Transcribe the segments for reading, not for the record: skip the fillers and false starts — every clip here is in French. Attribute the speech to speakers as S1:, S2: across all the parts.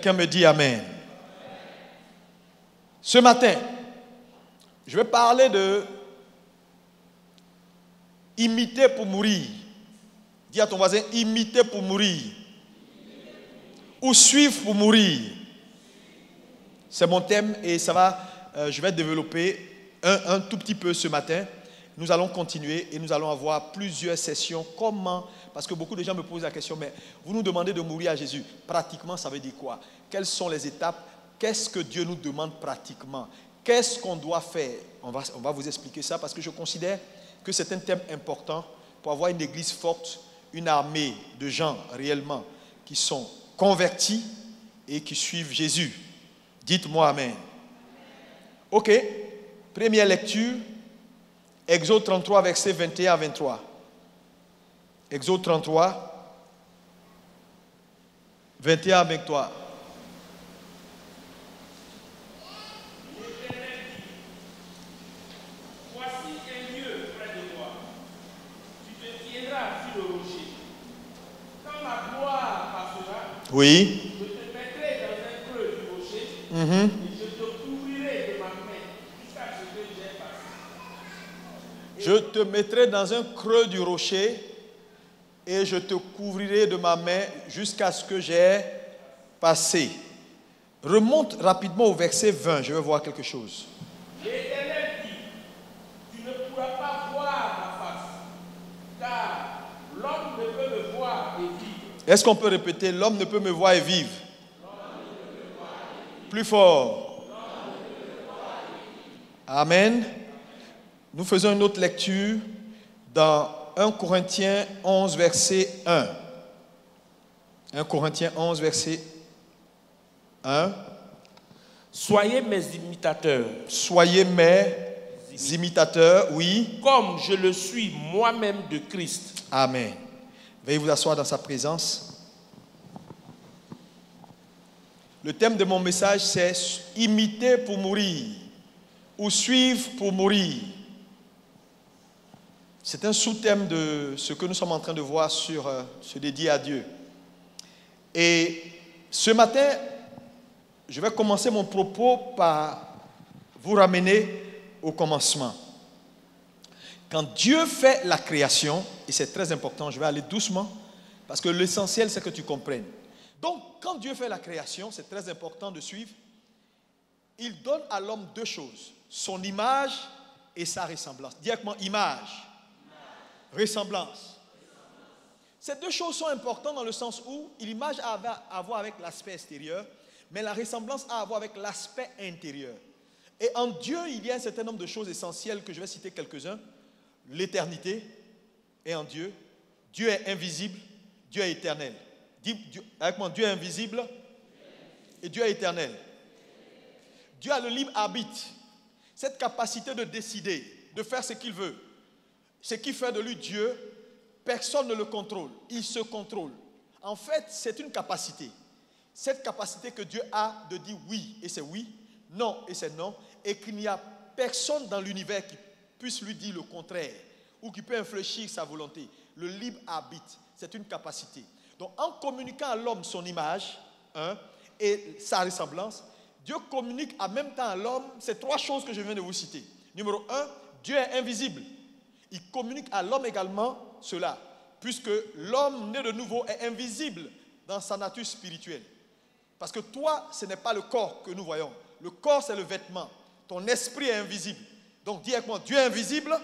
S1: Quelqu'un me dit Amen. Ce matin, je vais parler de imiter pour mourir. Dis à ton voisin, imiter pour mourir. Ou suivre pour mourir. C'est mon thème et ça va, je vais développer un tout petit peu ce matin. Nous allons continuer et nous allons avoir plusieurs sessions. Comment? Parce que beaucoup de gens me posent la question, mais vous nous demandez de mourir à Jésus. Pratiquement, ça veut dire quoi? Quelles sont les étapes? Qu'est-ce que Dieu nous demande pratiquement? Qu'est-ce qu'on doit faire? On va vous expliquer ça parce que je considère que c'est un thème important pour avoir une église forte, une armée de gens réellement qui sont convertis et qui suivent Jésus. Dites-moi Amen. Ok, première lecture, Exode 33, versets 21 à 23. Exode 33, 21 à 23.
S2: Voici un lieu près de toi. Tu te tiendras sur le rocher. Quand ma gloire passera,
S1: Oui.
S2: je te mettrai dans un creux du rocher et je te couvrirai de ma main jusqu'à ce que j'ai passé.
S1: Je te mettrai dans un creux du rocher et je te couvrirai de ma main jusqu'à ce que j'ai passé. Remonte rapidement au verset 20, je vais voir quelque chose.
S2: L'Éternel dit, tu ne pourras pas voir ma face, car l'homme ne peut me voir et vivre.
S1: Est-ce qu'on peut répéter? L'homme ne peut me voir et vivre. Plus fort. Amen. Nous faisons une autre lecture dans 1 Corinthiens 11, verset 1. 1 Corinthiens 11, verset 1.
S2: Soyez mes imitateurs.
S1: Soyez mes imitateurs, oui.
S2: Comme je le suis moi-même de Christ.
S1: Amen. Veuillez vous asseoir dans sa présence. Le thème de mon message, c'est imiter pour mourir ou suivre pour mourir. C'est un sous-thème de ce que nous sommes en train de voir sur se dédier à Dieu. Et ce matin, je vais commencer mon propos par vous ramener au commencement. Quand Dieu fait la création, et c'est très important, je vais aller doucement, parce que l'essentiel, c'est que tu comprennes. Donc, quand Dieu fait la création, c'est très important de suivre, il donne à l'homme deux choses, son image et sa ressemblance. Directement, image. Ressemblance. Ces deux choses sont importantes dans le sens où l'image a à voir avec l'aspect extérieur, mais la ressemblance a à voir avec l'aspect intérieur. Et en Dieu, il y a un certain nombre de choses essentielles que je vais citer quelques-uns. L'éternité est en Dieu. Dieu est invisible, Dieu est éternel. Dis avec moi, Dieu est invisible et Dieu est éternel. Dieu a le libre arbitre, cette capacité de décider, de faire ce qu'il veut. Ce qui fait de lui Dieu, personne ne le contrôle, il se contrôle. En fait, c'est une capacité. Cette capacité que Dieu a de dire oui et c'est oui, non et c'est non, et qu'il n'y a personne dans l'univers qui puisse lui dire le contraire ou qui peut infléchir sa volonté. Le libre arbitre, c'est une capacité. Donc en communiquant à l'homme son image et sa ressemblance, Dieu communique en même temps à l'homme ces trois choses que je viens de vous citer. Numéro 1, Dieu est invisible. Il communique à l'homme également cela, puisque l'homme né de nouveau est invisible dans sa nature spirituelle. Parce que toi, ce n'est pas le corps que nous voyons. Le corps, c'est le vêtement. Ton esprit est invisible. Donc dis avec moi, Dieu est invisible.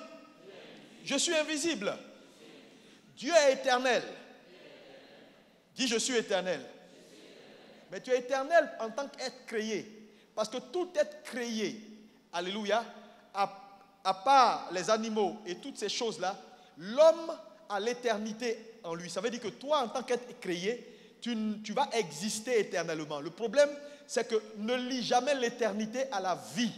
S1: Je suis invisible. Dieu est éternel. Dis, je suis éternel. Mais tu es éternel en tant qu'être créé. Parce que tout être créé, alléluia, à part les animaux et toutes ces choses-là, l'homme a l'éternité en lui. Ça veut dire que toi, en tant qu'être créé, tu vas exister éternellement. Le problème, c'est que ne lie jamais l'éternité à la vie.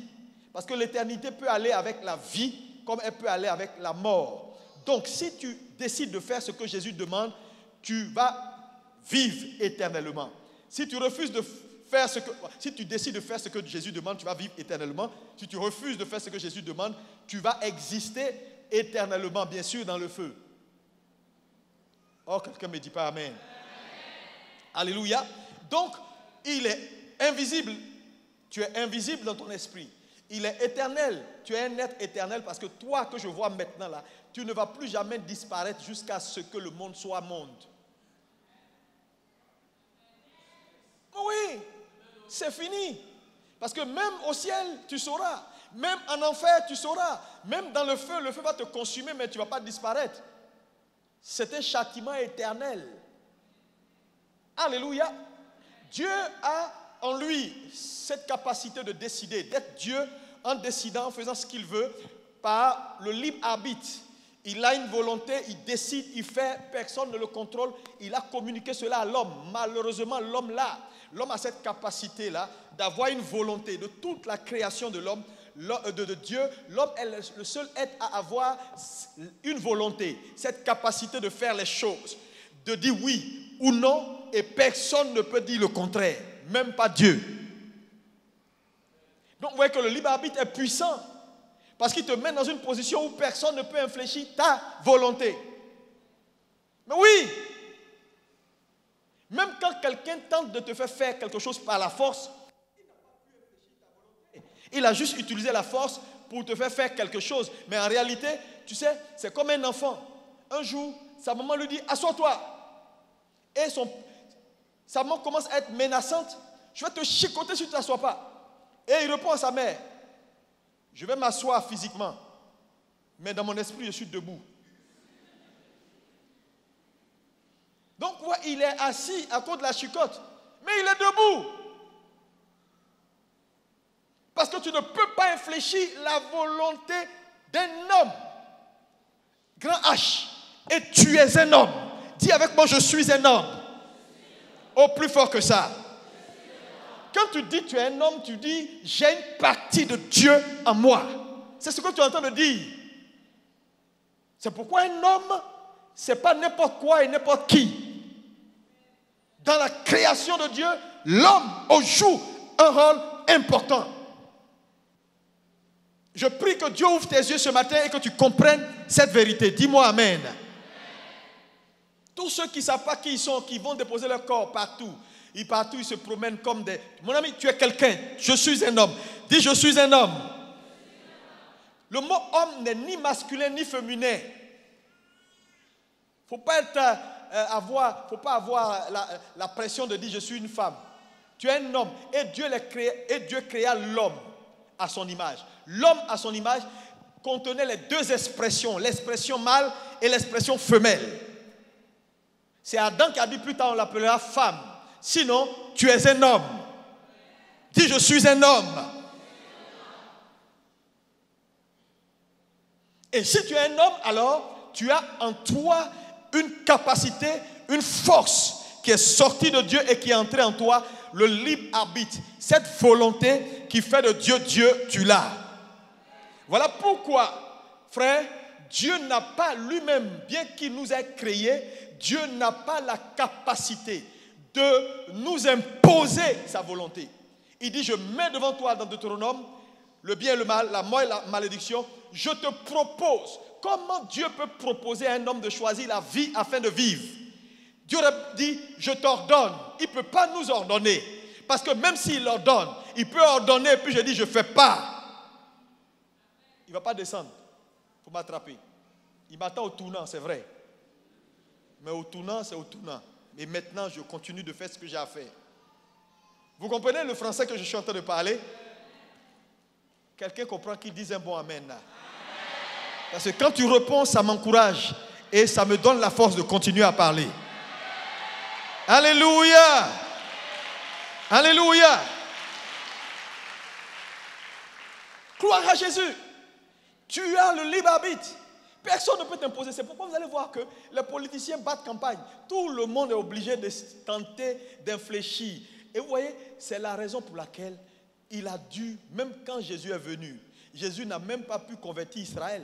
S1: Parce que l'éternité peut aller avec la vie, comme elle peut aller avec la mort. Donc, si tu décides de faire ce que Jésus demande, tu vas vivre éternellement. Si tu refuses de faire si tu décides de faire ce que Jésus demande, tu vas vivre éternellement. Si tu refuses de faire ce que Jésus demande, tu vas exister éternellement, bien sûr, dans le feu. Oh, quelqu'un ne me dit pas Amen. Alléluia. Donc, Il est invisible. Tu es invisible dans ton esprit. Il est éternel. Tu es un être éternel parce que toi que je vois maintenant là, tu ne vas plus jamais disparaître jusqu'à ce que le monde soit monde. Oui, c'est fini. Parce que même au ciel, tu sauras. Même en enfer, tu sauras. Même dans le feu va te consumer, mais tu ne vas pas disparaître. C'est un châtiment éternel. Alléluia. Dieu a en lui cette capacité de décider, d'être Dieu en décidant, en faisant ce qu'il veut, par le libre arbitre. Il a une volonté, il décide, il fait, personne ne le contrôle. Il a communiqué cela à l'homme. Malheureusement, l'homme a cette capacité-là d'avoir une volonté de toute la création de l'homme, de Dieu. L'homme est le seul être à avoir une volonté, cette capacité de faire les choses, de dire oui ou non, et personne ne peut dire le contraire, même pas Dieu. Donc vous voyez que le libre arbitre est puissant, parce qu'il te met dans une position où personne ne peut infléchir ta volonté. Mais oui, même quand quelqu'un tente de te faire quelque chose par la force, il a juste utilisé la force pour te faire quelque chose. Mais en réalité, tu sais, c'est comme un enfant. Un jour, sa maman lui dit, assois-toi. Et sa maman commence à être menaçante. Je vais te chicoter si tu ne t'assois pas. Et il répond à sa mère, je vais m'asseoir physiquement, mais dans mon esprit, je suis debout. Donc, il est assis à cause de la chicotte, mais il est debout. Parce que tu ne peux pas infléchir la volonté d'un homme. Grand H. Et tu es un homme. Dis avec moi, je suis un homme. Oh, plus fort que ça. Quand tu dis tu es un homme, tu dis j'ai une partie de Dieu en moi. C'est ce que tu es en train de dire. C'est pourquoi un homme, ce n'est pas n'importe quoi et n'importe qui. Dans la création de Dieu, l'homme joue un rôle important. Je prie que Dieu ouvre tes yeux ce matin et que tu comprennes cette vérité. Dis-moi amen. Tous ceux qui ne savent pas qui ils sont, qui vont déposer leur corps partout, ils se promènent comme des... Mon ami, tu es quelqu'un. Je suis un homme. Dis, je suis un homme. Le mot homme n'est ni masculin ni féminin. Il ne faut pas avoir la pression de dire je suis une femme. Tu es un homme. Et Dieu créa l'homme à son image. L'homme à son image contenait les deux expressions, l'expression mâle et l'expression femelle. C'est Adam qui a dit plus tard on l'appellera femme. Sinon, tu es un homme. Dis je suis un homme. Et si tu es un homme, alors tu as en toi une capacité, une force qui est sortie de Dieu et qui est entrée en toi, le libre arbitre. Cette volonté qui fait de Dieu, Dieu, tu l'as. Voilà pourquoi, frère, Dieu n'a pas lui-même, bien qu'il nous ait créés, Dieu n'a pas la capacité de nous imposer sa volonté. Il dit, je mets devant toi dans Deutéronome le bien et le mal, la mort et la malédiction. Je te propose. Comment Dieu peut proposer à un homme de choisir la vie afin de vivre? Dieu dit, je t'ordonne. Il ne peut pas nous ordonner. Parce que même s'il ordonne, il peut ordonner, puis je dis, je ne fais pas. Il ne va pas descendre pour m'attraper. Il m'attend au tournant, c'est vrai. Mais au tournant, c'est au tournant. Et maintenant, je continue de faire ce que j'ai à faire. Vous comprenez le français que je suis en train de parler? Quelqu'un comprend qu'il dise un bon amen là. Parce que quand tu réponds, ça m'encourage et ça me donne la force de continuer à parler. Alléluia! Alléluia! Gloire à Jésus! Tu as le libre arbitre. Personne ne peut t'imposer. C'est pourquoi vous allez voir que les politiciens battent campagne. Tout le monde est obligé de tenter d'infléchir. Et vous voyez, c'est la raison pour laquelle il a dû, même quand Jésus est venu, Jésus n'a même pas pu convertir Israël.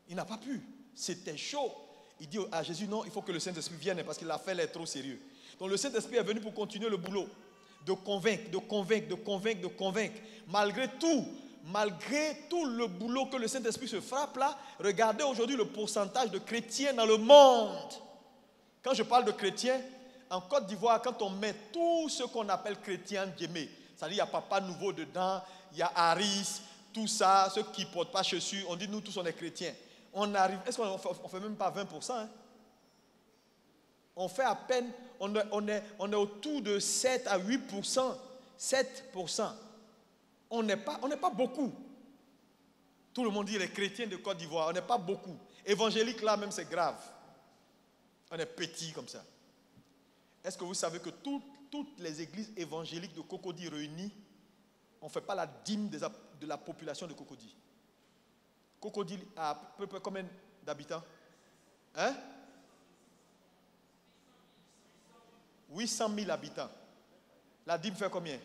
S1: Il n'a pas pu. C'était chaud. Il dit à Jésus, non, il faut que le Saint-Esprit vienne parce que l'affaire est trop sérieuse. Donc le Saint-Esprit est venu pour continuer le boulot. De convaincre, de convaincre, de convaincre, de convaincre. Malgré tout le boulot que le Saint-Esprit se frappe là, regardez aujourd'hui le pourcentage de chrétiens dans le monde. Quand je parle de chrétiens, en Côte d'Ivoire, quand on met tout ce qu'on appelle chrétien Djemé, c'est-à-dire il y a Papa Nouveau dedans, il y a Harris, tout ça, ceux qui ne portent pas chaussures, on dit nous tous on est chrétiens. On arrive, est-ce qu'on ne fait même pas 20%, hein? On fait à peine, on est autour de 7 à 8%. 7%. On n'est pas beaucoup. Tout le monde dit les chrétiens de Côte d'Ivoire, on n'est pas beaucoup. Évangélique là même c'est grave. On est petit comme ça. Est-ce que vous savez que toutes les églises évangéliques de Cocody réunies, on ne fait pas la dîme de la population de Cocody? Cocody a à peu près combien d'habitants? Hein? 800 000 habitants. La dîme fait combien?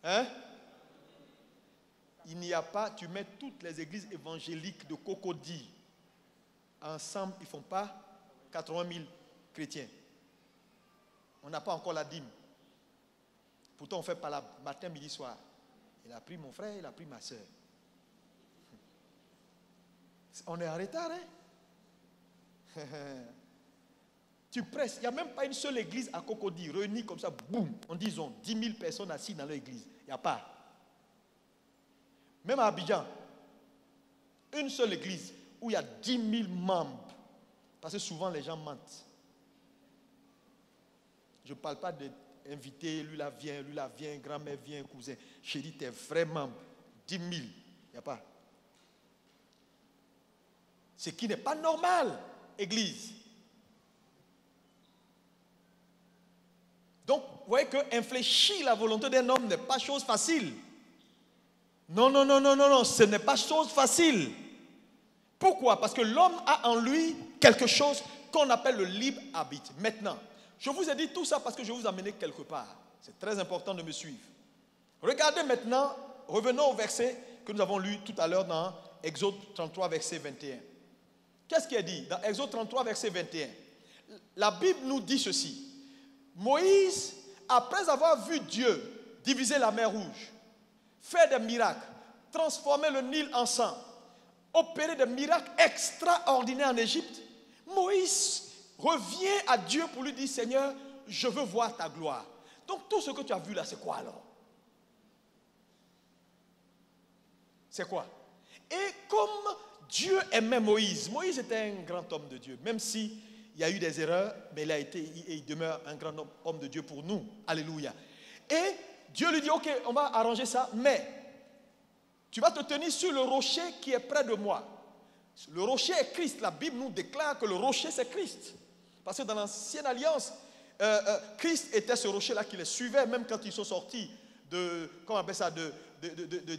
S1: Hein? Il n'y a pas, tu mets toutes les églises évangéliques de Cocody ensemble, ils ne font pas 80 000 chrétiens. On n'a pas encore la dîme. Pourtant, on fait par la matin, midi, soir. Il a pris mon frère, il a pris ma soeur. On est en retard, hein? Tu presses. Il n'y a même pas une seule église à Cocody, réunie comme ça, boum, en disant 10 000 personnes assises dans l'église. Il n'y a pas. Même à Abidjan, une seule église où il y a 10 000 membres. Parce que souvent les gens mentent. Je ne parle pas d'inviter, lui là vient, grand-mère vient, cousin. Chérie, t'es vraiment 10 000. Il n'y a pas. Ce qui n'est pas normal, église. Donc, vous voyez que infléchir la volonté d'un homme n'est pas chose facile. Non, ce n'est pas chose facile. Pourquoi? Parce que l'homme a en lui quelque chose qu'on appelle le libre arbitre. Maintenant, je vous ai dit tout ça parce que je vais vous amener quelque part. C'est très important de me suivre. Regardez maintenant, revenons au verset que nous avons lu tout à l'heure dans Exode 33, verset 21. Qu'est-ce qui est dit dans Exode 33, verset 21? La Bible nous dit ceci. Moïse, après avoir vu Dieu diviser la mer Rouge, faire des miracles, transformer le Nil en sang, opérer des miracles extraordinaires en Égypte, Moïse revient à Dieu pour lui dire, Seigneur, je veux voir ta gloire. Donc tout ce que tu as vu là, c'est quoi alors? C'est quoi? Et comme Dieu aimait Moïse, Moïse était un grand homme de Dieu, même si il y a eu des erreurs, mais il demeure un grand homme de Dieu pour nous. Alléluia. Et Dieu lui dit, ok, on va arranger ça, mais tu vas te tenir sur le rocher qui est près de moi. Le rocher est Christ. La Bible nous déclare que le rocher c'est Christ. Parce que dans l'ancienne alliance, Christ était ce rocher-là qui les suivait, même quand ils sont sortis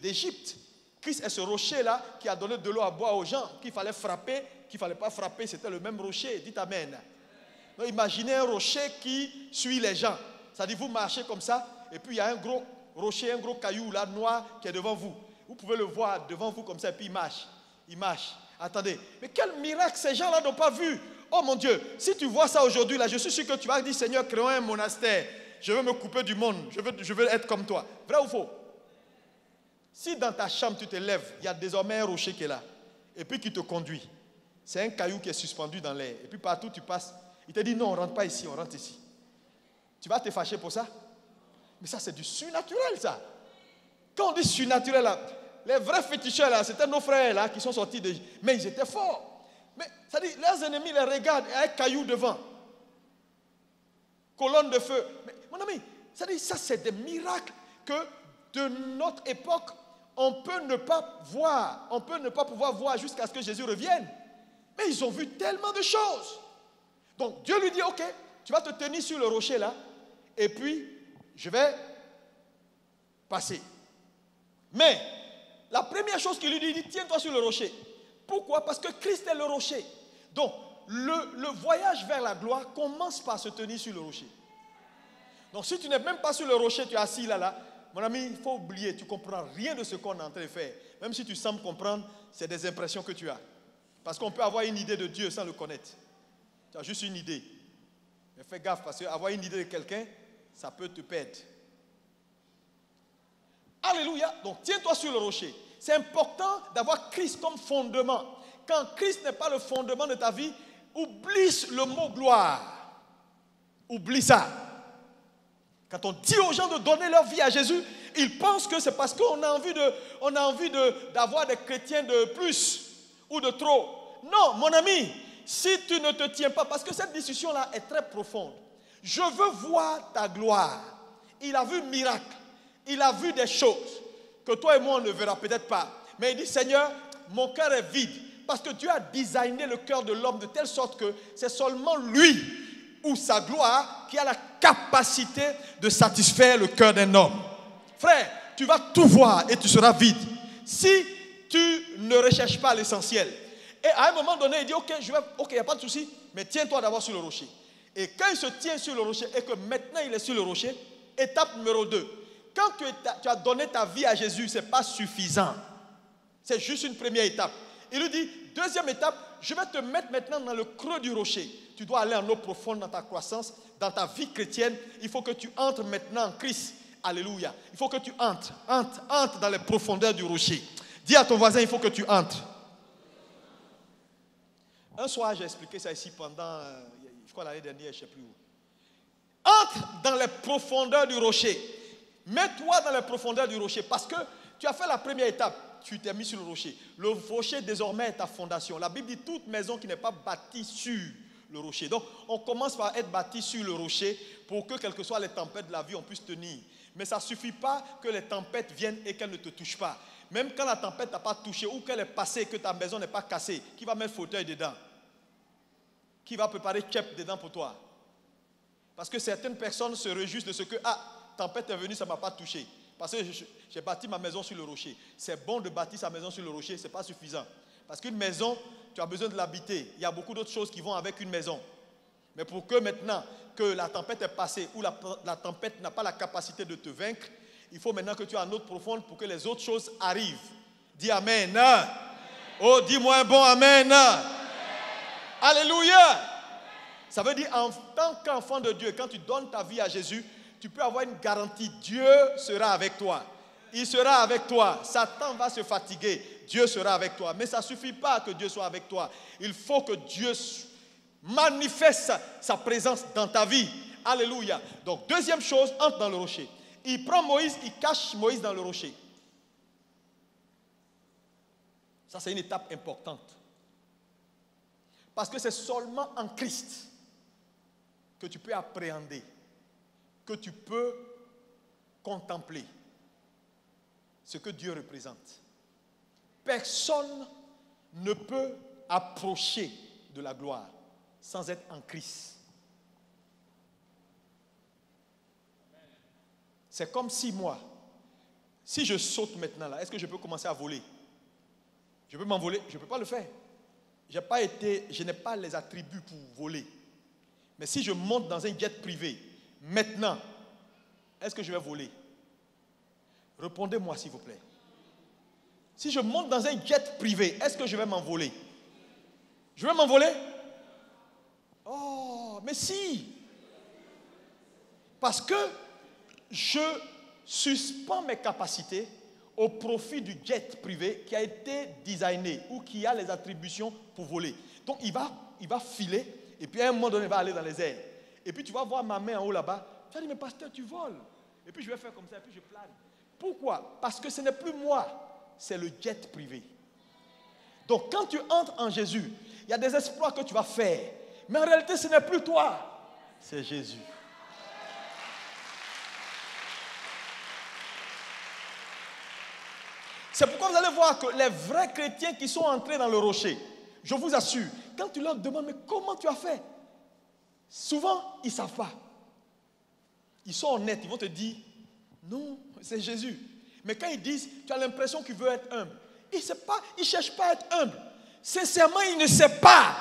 S1: d'Égypte. Christ est ce rocher-là qui a donné de l'eau à boire aux gens, qu'il fallait frapper, qu'il ne fallait pas frapper, c'était le même rocher. Dites Amen. Donc imaginez un rocher qui suit les gens. C'est-à-dire vous marchez comme ça, et puis il y a un gros rocher, un gros caillou là, noir, qui est devant vous. Vous pouvez le voir devant vous comme ça, et puis il marche. Il marche. Attendez, mais quel miracle ces gens-là n'ont pas vu? Oh mon Dieu, si tu vois ça aujourd'hui, là, je suis sûr que tu vas dire, Seigneur, créons un monastère. Je veux me couper du monde, je veux être comme toi. Vrai ou faux? Si dans ta chambre tu te lèves, il y a désormais un rocher qui est là, et puis qui te conduit. C'est un caillou qui est suspendu dans l'air. Et puis partout tu passes, il te dit non, on ne rentre pas ici, on rentre ici. Tu vas te fâcher pour ça? Mais ça c'est du surnaturel ça. Quand on dit surnaturel là, les vrais féticheurs là, c'était nos frères là qui sont sortis de... Mais ils étaient forts. Mais ça dit, leurs ennemis les regardent, il y a un caillou devant. Colonne de feu. Mais, mon ami, ça dit, ça c'est des miracles que de notre époque, on peut ne pas voir, on peut ne pas pouvoir voir jusqu'à ce que Jésus revienne. Mais ils ont vu tellement de choses. Donc Dieu lui dit, ok, tu vas te tenir sur le rocher là, et puis je vais passer. Mais la première chose qu'il lui dit, tiens-toi sur le rocher. Pourquoi? Parce que Christ est le rocher. Donc le voyage vers la gloire commence par se tenir sur le rocher. Donc si tu n'es même pas sur le rocher, tu es assis là, mon ami, il faut oublier, tu ne comprends rien de ce qu'on est en train de faire. Même si tu sembles comprendre, c'est des impressions que tu as. Parce qu'on peut avoir une idée de Dieu sans le connaître. Tu as juste une idée. Mais fais gaffe, parce qu'avoir une idée de quelqu'un, ça peut te perdre. Alléluia. Donc tiens-toi sur le rocher. C'est important d'avoir Christ comme fondement. Quand Christ n'est pas le fondement de ta vie, oublie le mot gloire. Oublie ça. Quand on dit aux gens de donner leur vie à Jésus, ils pensent que c'est parce qu'on a envie d'avoir des chrétiens de plus ou de trop. Non, mon ami, si tu ne te tiens pas, parce que cette discussion-là est très profonde. Je veux voir ta gloire. Il a vu miracle. Il a vu des choses que toi et moi on ne verra peut-être pas. Mais il dit, Seigneur, mon cœur est vide. Parce que Dieu a designé le cœur de l'homme de telle sorte que c'est seulement lui ou sa gloire qui a la capacité de satisfaire le cœur d'un homme. Frère, tu vas tout voir et tu seras vide. Si tu ne recherches pas l'essentiel. Et à un moment donné, il dit, ok, il n'y a pas de souci, mais tiens-toi d'abord sur le rocher. Et quand il se tient sur le rocher et que maintenant il est sur le rocher, étape numéro 2. Quand tu as donné ta vie à Jésus, ce n'est pas suffisant. C'est juste une première étape. Il lui dit, deuxième étape, je vais te mettre maintenant dans le creux du rocher. Tu dois aller en eau profonde dans ta croissance, dans ta vie chrétienne. Il faut que tu entres maintenant en Christ. Alléluia. Il faut que tu entres dans les profondeurs du rocher. Dis à ton voisin, il faut que tu entres. Un soir, j'ai expliqué ça ici pendant, je crois l'année dernière, je ne sais plus où. Entre dans les profondeurs du rocher. Mets-toi dans les profondeurs du rocher parce que tu as fait la première étape. Tu t'es mis sur le rocher. Le rocher désormais est ta fondation. La Bible dit toute maison qui n'est pas bâtie sur le rocher. Donc, on commence par être bâti sur le rocher pour que, quelles que soient les tempêtes de la vie, on puisse tenir. Mais ça ne suffit pas que les tempêtes viennent et qu'elles ne te touchent pas. Même quand la tempête n'a pas touché ou qu'elle est passée et que ta maison n'est pas cassée, qui va mettre fauteuil dedans? Qui va préparer chep dedans pour toi? Parce que certaines personnes se réjouissent de ce que, tempête est venue, ça ne m'a pas touché. Parce que j'ai bâti ma maison sur le rocher. C'est bon de bâtir sa maison sur le rocher, ce n'est pas suffisant. Parce qu'une maison, tu as besoin de l'habiter. Il y a beaucoup d'autres choses qui vont avec une maison. Mais pour que maintenant, que la tempête est passée ou la tempête n'a pas la capacité de te vaincre, il faut maintenant que tu aies une eau profonde pour que les autres choses arrivent. Dis Amen. Oh, dis-moi un bon Amen. Alléluia. Ça veut dire, en tant qu'enfant de Dieu, quand tu donnes ta vie à Jésus, tu peux avoir une garantie. Dieu sera avec toi. Il sera avec toi. Satan va se fatiguer. Dieu sera avec toi. Mais ça ne suffit pas que Dieu soit avec toi. Il faut que Dieu manifeste sa présence dans ta vie. Alléluia. Donc, deuxième chose, entre dans le rocher. Il prend Moïse, il cache Moïse dans le rocher. Ça, c'est une étape importante. Parce que c'est seulement en Christ que tu peux appréhender, que tu peux contempler ce que Dieu représente. Personne ne peut approcher de la gloire sans être en Christ. C'est comme si moi, si je saute maintenant là, est-ce que je peux commencer à voler? Je peux m'envoler? Je ne peux pas le faire. Je n'ai pas les attributs pour voler. Mais si je monte dans un jet privé, maintenant, est-ce que je vais voler? Répondez-moi s'il vous plaît. Si je monte dans un jet privé, est-ce que je vais m'envoler? Je vais m'envoler? Oh, mais si! Parce que je suspends mes capacités au profit du jet privé qui a été designé ou qui a les attributions pour voler. Donc il va filer et puis à un moment donné il va aller dans les airs. Et puis tu vas voir ma main en haut là-bas. Tu vas dire mais pasteur tu voles. Et puis je vais faire comme ça et puis je plane. Pourquoi? Parce que ce n'est plus moi, c'est le jet privé. Donc quand tu entres en Jésus, il y a des exploits que tu vas faire. Mais en réalité ce n'est plus toi, c'est Jésus. C'est pourquoi vous allez voir que les vrais chrétiens qui sont entrés dans le rocher, je vous assure, quand tu leur demandes, mais comment tu as fait? Souvent, ils ne savent pas. Ils sont honnêtes, ils vont te dire, non, c'est Jésus. Mais quand ils disent, tu as l'impression qu'il veut être humble. Il ne cherche pas à être humble. Sincèrement, il ne sait pas.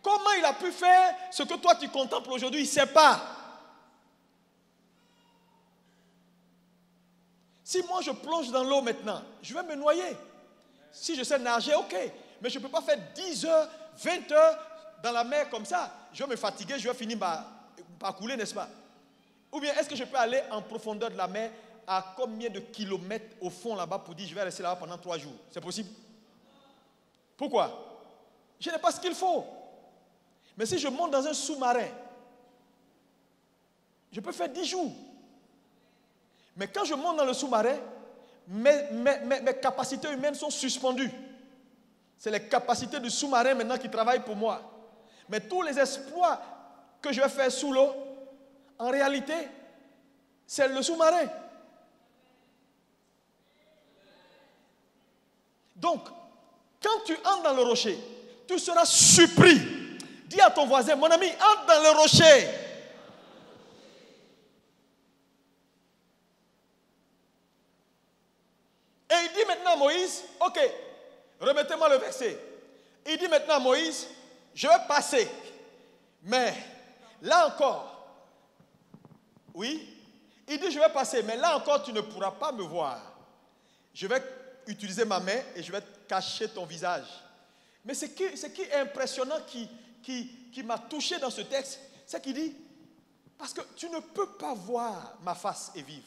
S1: Comment il a pu faire ce que toi tu contemples aujourd'hui, il ne sait pas. Si moi je plonge dans l'eau maintenant, je vais me noyer. Si je sais nager, ok. Mais je ne peux pas faire 10 heures, 20 heures dans la mer comme ça. Je vais me fatiguer, je vais finir par couler, n'est-ce pas? Ou bien est-ce que je peux aller en profondeur de la mer à combien de kilomètres au fond là-bas pour dire je vais rester là-bas pendant 3 jours? C'est possible? Pourquoi? Je n'ai pas ce qu'il faut. Mais si je monte dans un sous-marin, je peux faire 10 jours. Mais quand je monte dans le sous-marin, mes capacités humaines sont suspendues. C'est les capacités du sous-marin maintenant qui travaillent pour moi. Mais tous les exploits que je vais faire sous l'eau, en réalité, c'est le sous-marin. Donc, quand tu entres dans le rocher, tu seras surpris. Dis à ton voisin, mon ami, entre dans le rocher. Et il dit maintenant à Moïse, ok, remettez-moi le verset. Il dit maintenant à Moïse, je vais passer. Mais là encore, oui, il dit je vais passer, mais là encore tu ne pourras pas me voir. Je vais utiliser ma main et je vais cacher ton visage. Mais ce qui est impressionnant, qui m'a touché dans ce texte, c'est qu'il dit, parce que tu ne peux pas voir ma face et vivre.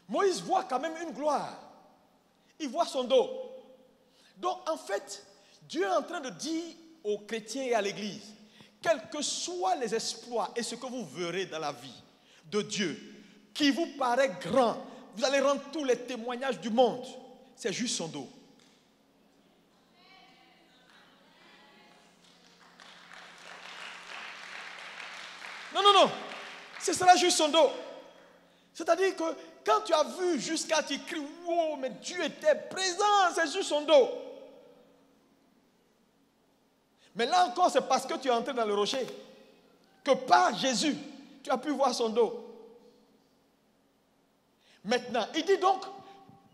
S1: Moïse voit quand même une gloire. Il voit son dos. Donc en fait, Dieu est en train de dire aux chrétiens et à l'église, quels que soient les exploits et ce que vous verrez dans la vie de Dieu, qui vous paraît grand, vous allez rendre tous les témoignages du monde, c'est juste son dos. Non, ce sera juste son dos. C'est-à-dire que quand tu as vu jusqu'à tu cries, wow, mais Dieu était présent, c'est juste son dos. Mais là encore, c'est parce que tu es entré dans le rocher que par Jésus, tu as pu voir son dos. Maintenant, il dit donc,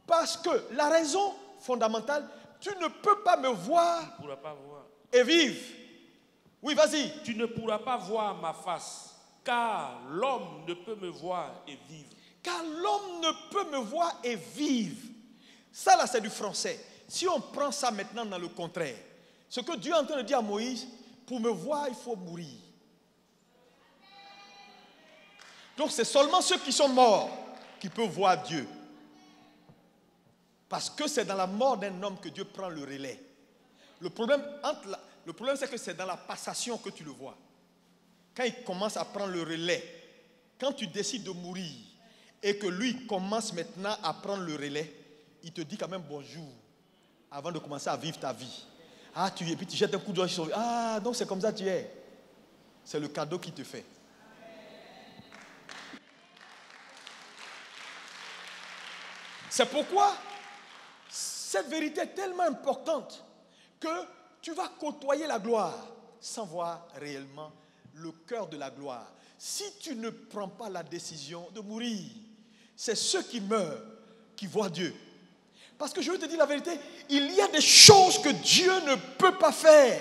S1: parce que la raison fondamentale, tu ne peux pas me voir, et vivre. Oui, vas-y.
S2: Tu ne pourras pas voir ma face, car l'homme ne peut me voir et vivre.
S1: Car l'homme ne peut me voir et vivre. Ça là, c'est du français. Si on prend ça maintenant dans le contraire, ce que Dieu est en train de dire à Moïse, pour me voir, il faut mourir. Donc c'est seulement ceux qui sont morts qui peuvent voir Dieu. Parce que c'est dans la mort d'un homme que Dieu prend le relais. Le problème, c'est que c'est dans la passation que tu le vois. Quand il commence à prendre le relais, quand tu décides de mourir et que lui commence maintenant à prendre le relais, il te dit quand même bonjour avant de commencer à vivre ta vie. Ah, et puis tu jettes un coup d'œil sur lui. Ah, donc c'est comme ça que tu es. C'est le cadeau qu'il te fait. C'est pourquoi cette vérité est tellement importante que tu vas côtoyer la gloire sans voir réellement le cœur de la gloire. Si tu ne prends pas la décision de mourir, c'est ceux qui meurent qui voient Dieu. Parce que je veux te dire la vérité, il y a des choses que Dieu ne peut pas faire.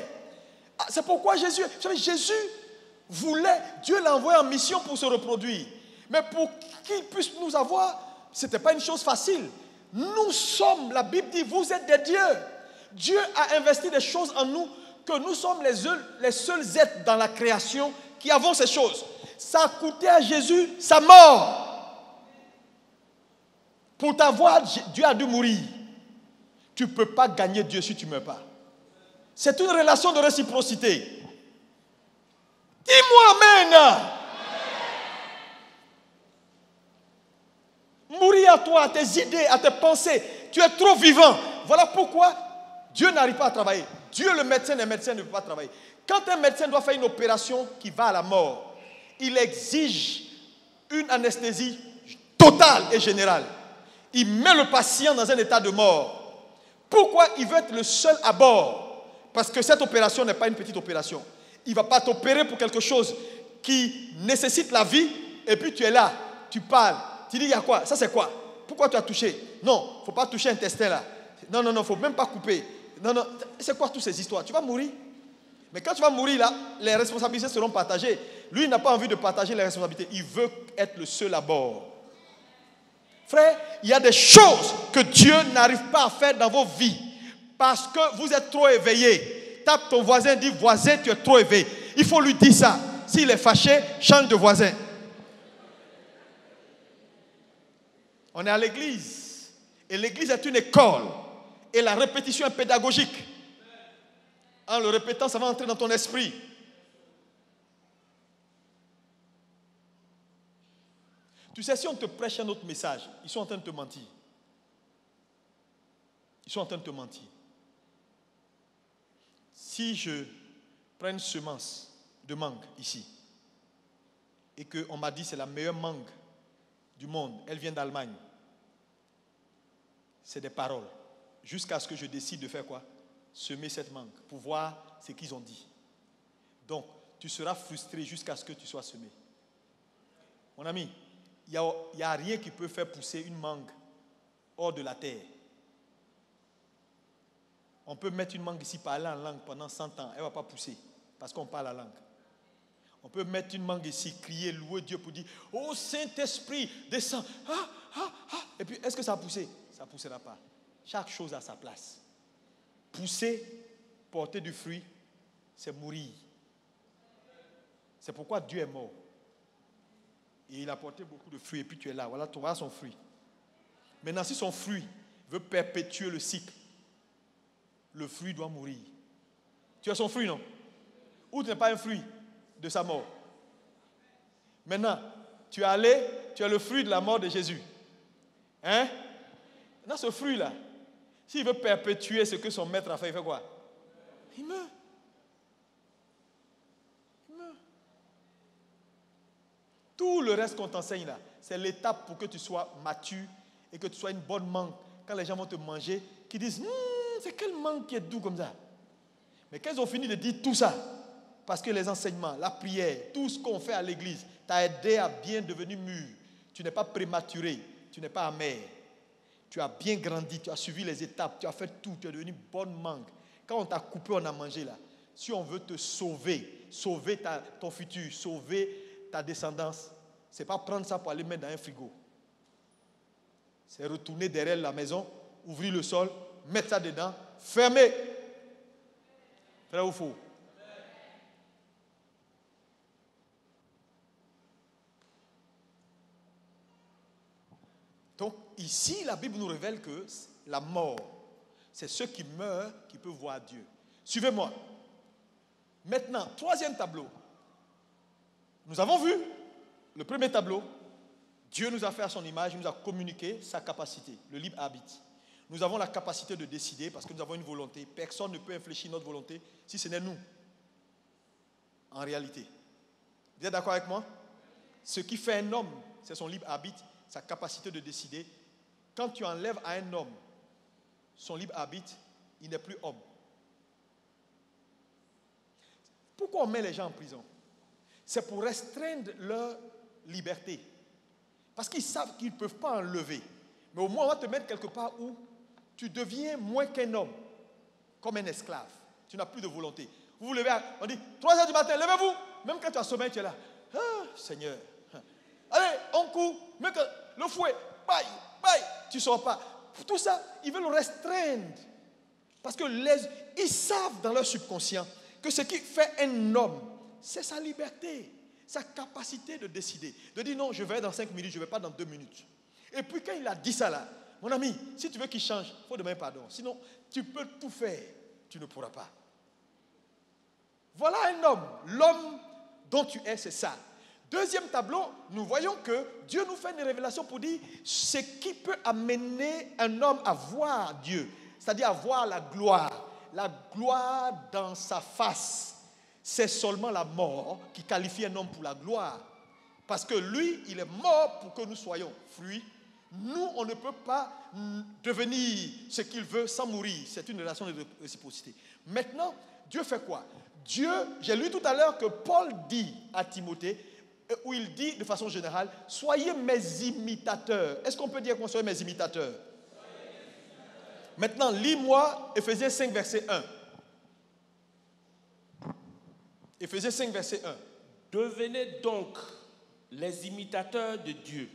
S1: C'est pourquoi Jésus voulait, Dieu l'a envoyé en mission pour se reproduire. Mais pour qu'il puisse nous avoir, ce n'était pas une chose facile. Nous sommes, la Bible dit, vous êtes des dieux. Dieu a investi des choses en nous que nous sommes les seuls êtres dans la création qui avons ces choses. Ça a coûté à Jésus sa mort. Pour t'avoir, Dieu a dû mourir. Tu ne peux pas gagner Dieu si tu ne meurs pas. C'est une relation de réciprocité. Dis-moi amen. Mourir à toi, à tes idées, à tes pensées. Tu es trop vivant. Voilà pourquoi Dieu n'arrive pas à travailler. Dieu, le médecin, les médecins ne peuvent pas travailler. Quand un médecin doit faire une opération qui va à la mort, il exige une anesthésie totale et générale. Il met le patient dans un état de mort. Pourquoi il veut être le seul à bord? Parce que cette opération n'est pas une petite opération. Il ne va pas t'opérer pour quelque chose qui nécessite la vie, et puis tu es là, tu parles. Tu dis, il y a quoi? Ça c'est quoi? Pourquoi tu as touché? Non, il ne faut pas toucher l'intestin là. Non, il ne faut même pas couper. Non, c'est quoi toutes ces histoires? Tu vas mourir. Mais quand tu vas mourir là, les responsabilités seront partagées. Lui, il n'a pas envie de partager les responsabilités. Il veut être le seul à bord. Frère, il y a des choses que Dieu n'arrive pas à faire dans vos vies parce que vous êtes trop éveillés. Tape ton voisin, dis, voisin, tu es trop éveillé. Il faut lui dire ça. S'il est fâché, change de voisin. On est à l'église. Et l'église est une école. Et la répétition est pédagogique. En le répétant, ça va entrer dans ton esprit. Tu sais, si on te prêche un autre message, ils sont en train de te mentir. Ils sont en train de te mentir. Si je prends une semence de mangue ici, et qu'on m'a dit que c'est la meilleure mangue du monde, elle vient d'Allemagne, c'est des paroles. Jusqu'à ce que je décide de faire quoi? Semer cette mangue, pour voir ce qu'ils ont dit. Donc, tu seras frustré jusqu'à ce que tu sois semé. Mon ami, il n'y a rien qui peut faire pousser une mangue hors de la terre. On peut mettre une mangue ici, parler en langue pendant 100 ans, elle ne va pas pousser, parce qu'on parle la langue. On peut mettre une mangue ici, crier, louer Dieu pour dire « Oh Saint-Esprit, descends !» Et puis, est-ce que ça va pousser? Ça ne poussera pas. Chaque chose a sa place. Pousser, porter du fruit, c'est mourir. C'est pourquoi Dieu est mort. Et il a porté beaucoup de fruits, et puis tu es là. Voilà, tu auras son fruit. Maintenant, si son fruit veut perpétuer le cycle, le fruit doit mourir. Tu as son fruit, non? Ou tu n'es pas un fruit de sa mort? Maintenant, tu es allé, tu as le fruit de la mort de Jésus. Hein? Maintenant, ce fruit-là, s'il veut perpétuer ce que son maître a fait, il fait quoi? Il meurt. Il meurt. Tout le reste qu'on t'enseigne là, c'est l'étape pour que tu sois mature et que tu sois une bonne mangue. Quand les gens vont te manger, qu'ils disent c'est quelle mangue qui est doux comme ça. Mais quand ils ont fini de dire tout ça, parce que les enseignements, la prière, tout ce qu'on fait à l'église t'a aidé à bien devenir mûr. Tu n'es pas prématuré, tu n'es pas amer. Tu as bien grandi, tu as suivi les étapes, tu as fait tout, tu es devenu bonne mangue. Quand on t'a coupé, on a mangé là. Si on veut te sauver, sauver ton futur, sauver ta descendance, ce n'est pas prendre ça pour aller mettre dans un frigo. C'est retourner derrière la maison, ouvrir le sol, mettre ça dedans, fermer. Vrai ou faux? Donc ici, la Bible nous révèle que la mort, c'est ceux qui meurent qui peuvent voir Dieu. Suivez-moi. Maintenant, troisième tableau. Nous avons vu le premier tableau. Dieu nous a fait à son image, il nous a communiqué sa capacité, le libre arbitre. Nous avons la capacité de décider parce que nous avons une volonté. Personne ne peut infléchir notre volonté si ce n'est nous. En réalité. Vous êtes d'accord avec moi? Ce qui fait un homme, c'est son libre arbitre, sa capacité de décider. Quand tu enlèves à un homme son libre arbitre, il n'est plus homme. Pourquoi on met les gens en prison? C'est pour restreindre leur liberté. Parce qu'ils savent qu'ils ne peuvent pas enlever. Mais au moins, on va te mettre quelque part où tu deviens moins qu'un homme, comme un esclave. Tu n'as plus de volonté. Vous vous levez, on dit 3h du matin, levez-vous. Même quand tu as sommeil, tu es là. Ah, Seigneur. Allez, on court. Même que le fouet, bye, bye, tu ne sors pas. Tout ça, ils veulent restreindre. Parce que ils savent dans leur subconscient que ce qui fait un homme, c'est sa liberté, sa capacité de décider. De dire non, je vais dans 5 minutes, je ne vais pas dans 2 minutes. Et puis quand il a dit ça là, mon ami, si tu veux qu'il change, il faut demander pardon. Sinon, tu peux tout faire, tu ne pourras pas. Voilà un homme. L'homme dont tu es, c'est ça. Deuxième tableau, nous voyons que Dieu nous fait une révélation pour dire ce qui peut amener un homme à voir Dieu, c'est-à-dire à voir la gloire dans sa face. C'est seulement la mort qui qualifie un homme pour la gloire. Parce que lui, il est mort pour que nous soyons fruits. Nous, on ne peut pas devenir ce qu'il veut sans mourir. C'est une relation de réciprocité. Maintenant, Dieu fait quoi? Dieu, j'ai lu tout à l'heure que Paul dit à Timothée, où il dit de façon générale, soyez mes imitateurs. Est-ce qu'on peut dire qu'on soit mes imitateurs? Maintenant, lis-moi Éphésiens 5, verset 1. Éphésiens 5, verset 1.
S2: Devenez donc les imitateurs de Dieu.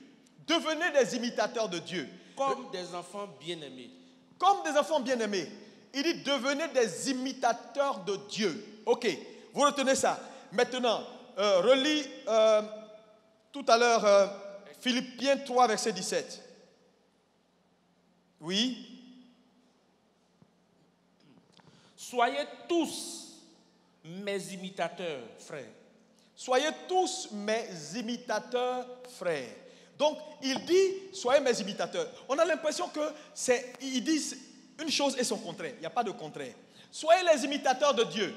S1: Devenez des imitateurs de Dieu.
S2: Comme des enfants bien-aimés.
S1: Comme des enfants bien-aimés. Il dit devenez des imitateurs de Dieu. Ok, vous retenez ça. Maintenant, relis tout à l'heure Philippiens 3, verset 17. Oui.
S2: Soyez tous mes imitateurs, frères.
S1: Soyez tous mes imitateurs, frères. Donc, il dit, soyez mes imitateurs. On a l'impression que il dit une chose et son contraire. Il n'y a pas de contraire. Soyez les imitateurs de Dieu.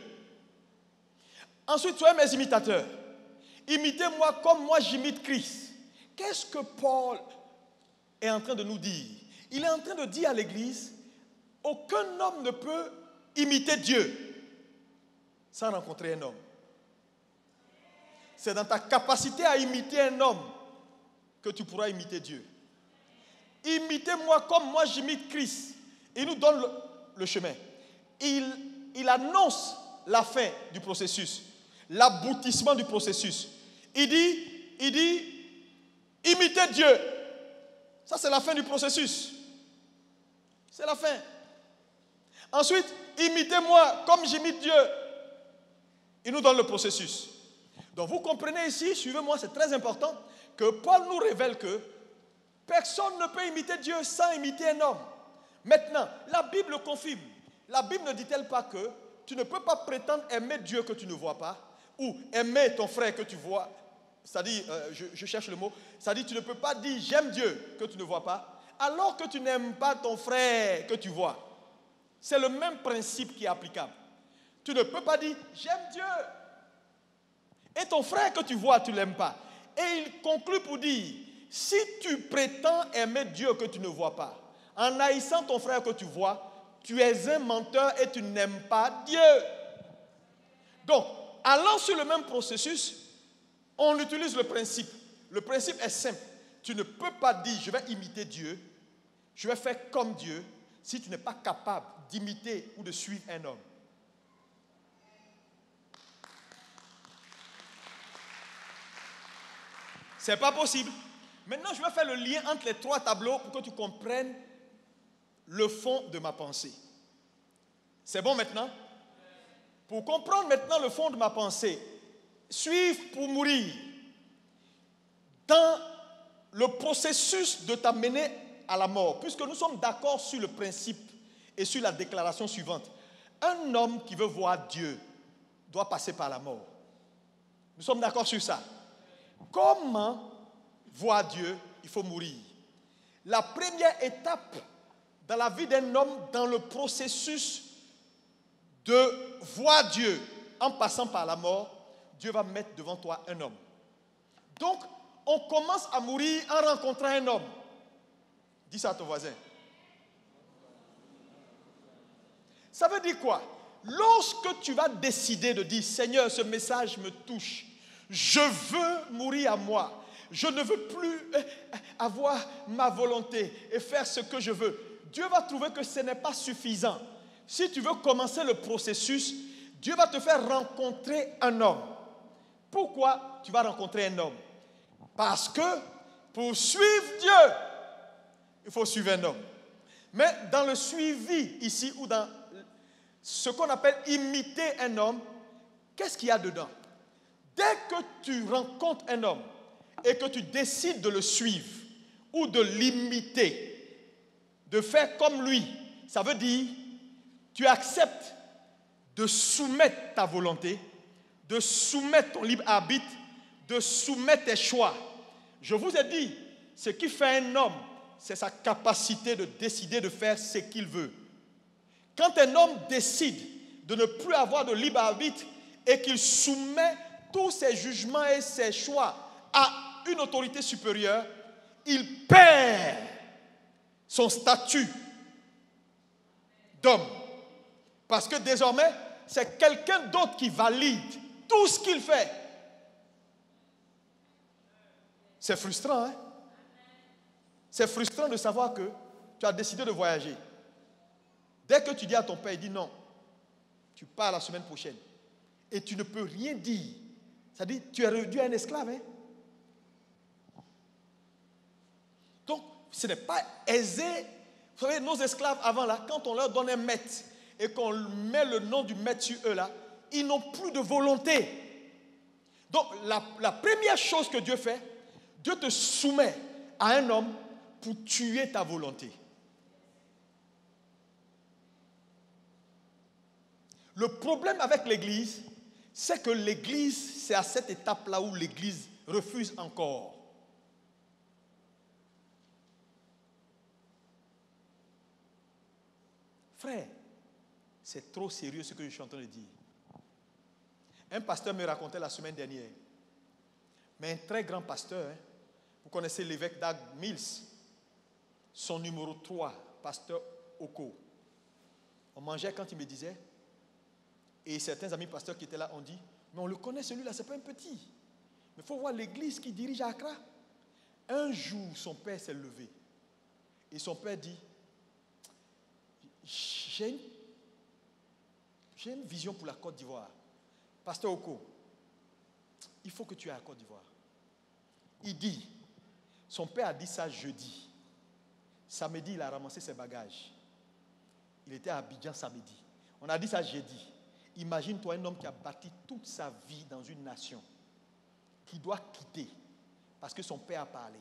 S1: Ensuite, soyez mes imitateurs. Imitez-moi comme moi j'imite Christ. Qu'est-ce que Paul est en train de nous dire? Il est en train de dire à l'Église, aucun homme ne peut imiter Dieu sans rencontrer un homme. C'est dans ta capacité à imiter un homme que tu pourras imiter Dieu. Imitez-moi comme moi j'imite Christ. Il nous donne le chemin. Il annonce la fin du processus, l'aboutissement du processus. Il dit, imitez Dieu. Ça, c'est la fin du processus. C'est la fin. Ensuite, imitez-moi comme j'imite Dieu. Il nous donne le processus. Donc, vous comprenez ici, suivez-moi, c'est très important, que Paul nous révèle que personne ne peut imiter Dieu sans imiter un homme. Maintenant, la Bible le confirme. La Bible ne dit-elle pas que tu ne peux pas prétendre aimer Dieu que tu ne vois pas, ou aimer ton frère que tu vois, c'est-à-dire, je cherche le mot, c'est-à-dire tu ne peux pas dire j'aime Dieu que tu ne vois pas, alors que tu n'aimes pas ton frère que tu vois. C'est le même principe qui est applicable. Tu ne peux pas dire j'aime Dieu et ton frère que tu vois, tu ne l'aimes pas. Et il conclut pour dire, si tu prétends aimer Dieu que tu ne vois pas, en haïssant ton frère que tu vois, tu es un menteur et tu n'aimes pas Dieu. Donc, allant sur le même processus, on utilise le principe. Le principe est simple. Tu ne peux pas dire, je vais imiter Dieu, je vais faire comme Dieu, si tu n'es pas capable d'imiter ou de suivre un homme. Ce n'est pas possible. Maintenant, je vais faire le lien entre les trois tableaux pour que tu comprennes le fond de ma pensée. C'est bon maintenant? Pour comprendre maintenant le fond de ma pensée, suivre pour mourir. Dans le processus de t'amener à la mort, puisque nous sommes d'accord sur le principe et sur la déclaration suivante. Un homme qui veut voir Dieu doit passer par la mort. Nous sommes d'accord sur ça. Comment voir Dieu? Il faut mourir. La première étape dans la vie d'un homme, dans le processus de voir Dieu en passant par la mort, Dieu va mettre devant toi un homme. Donc, on commence à mourir en rencontrant un homme. Dis ça à ton voisin. Ça veut dire quoi? Lorsque tu vas décider de dire, Seigneur, ce message me touche, je veux mourir à moi, je ne veux plus avoir ma volonté et faire ce que je veux, Dieu va trouver que ce n'est pas suffisant. Si tu veux commencer le processus, Dieu va te faire rencontrer un homme. Pourquoi tu vas rencontrer un homme? Parce que pour suivre Dieu, il faut suivre un homme. Mais dans le suivi ici, ou dans ce qu'on appelle imiter un homme, qu'est-ce qu'il y a dedans? Dès que tu rencontres un homme et que tu décides de le suivre ou de l'imiter, de faire comme lui, ça veut dire tu acceptes de soumettre ta volonté, de soumettre ton libre arbitre, de soumettre tes choix. Je vous ai dit, ce qui fait un homme, c'est sa capacité de décider de faire ce qu'il veut. Quand un homme décide de ne plus avoir de libre arbitre et qu'il soumet tous ses jugements et ses choix à une autorité supérieure, il perd son statut d'homme. Parce que désormais, c'est quelqu'un d'autre qui valide tout ce qu'il fait. C'est frustrant, hein? C'est frustrant de savoir que tu as décidé de voyager. Dès que tu dis à ton père, il dit non, tu pars la semaine prochaine. Et tu ne peux rien dire. C'est-à-dire, tu es réduit à un esclave. Hein? Donc, ce n'est pas aisé. Vous savez, nos esclaves avant, là, quand on leur donne un maître et qu'on met le nom du maître sur eux, là, ils n'ont plus de volonté. Donc, la première chose que Dieu fait, Dieu te soumet à un homme pour tuer ta volonté. Le problème avec l'Église, c'est que l'Église, c'est à cette étape-là où l'Église refuse encore. Frère, c'est trop sérieux ce que je suis en train de dire. Un pasteur me racontait la semaine dernière, mais un très grand pasteur, vous connaissez l'évêque Dag Mills, son numéro 3, pasteur Oko. On mangeait quand il me disait, et certains amis pasteurs qui étaient là ont dit, mais on le connaît celui-là, c'est pas un petit. Mais il faut voir l'église qui dirige à Accra. Un jour, son père s'est levé. Et son père dit, j'ai une vision pour la Côte d'Ivoire. Pasteur Oko, il faut que tu ailles à la Côte d'Ivoire. Il dit, son père a dit ça jeudi. Samedi, il a ramassé ses bagages. Il était à Abidjan samedi. On a dit ça jeudi. Imagine-toi un homme qui a bâti toute sa vie dans une nation, qui doit quitter parce que son père a parlé.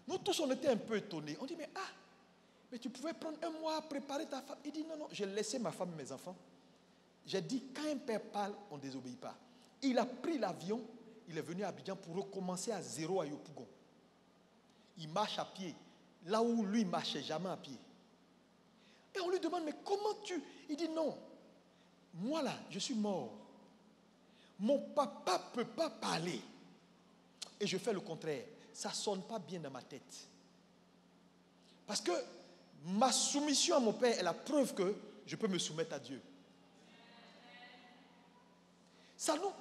S1: Nous tous, on était un peu étonnés. On dit, mais tu pouvais prendre un mois à préparer ta femme. Il dit, non, j'ai laissé ma femme et mes enfants. J'ai dit, quand un père parle, on ne désobéit pas. Il a pris l'avion, il est venu à Abidjan pour recommencer à zéro à Yopougon. Il marche à pied, là où lui ne marchait jamais à pied. Et on lui demande, mais comment tu... Il dit, non, moi là, je suis mort. Mon papa ne peut pas parler. Et je fais le contraire. Ça ne sonne pas bien dans ma tête. Parce que ma soumission à mon père est la preuve que je peux me soumettre à Dieu.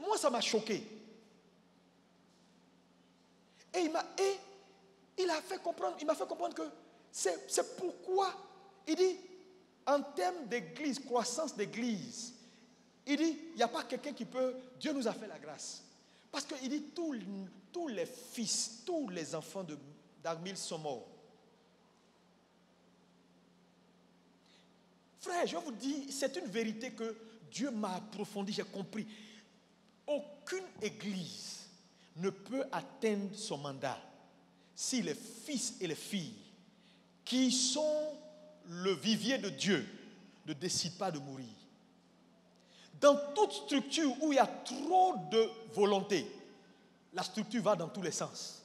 S1: Moi, ça m'a choqué. Et il m'a fait comprendre que c'est pourquoi, il dit, en termes d'église, croissance d'église, il dit, il n'y a pas quelqu'un qui peut, Dieu nous a fait la grâce. Parce qu'il dit, tous les fils, tous les enfants de Dag Mills sont morts. Frère, je vous dis, c'est une vérité que Dieu m'a approfondie, j'ai compris. Aucune église ne peut atteindre son mandat si les fils et les filles qui sont le vivier de Dieu ne décident pas de mourir. Dans toute structure où il y a trop de volonté, la structure va dans tous les sens.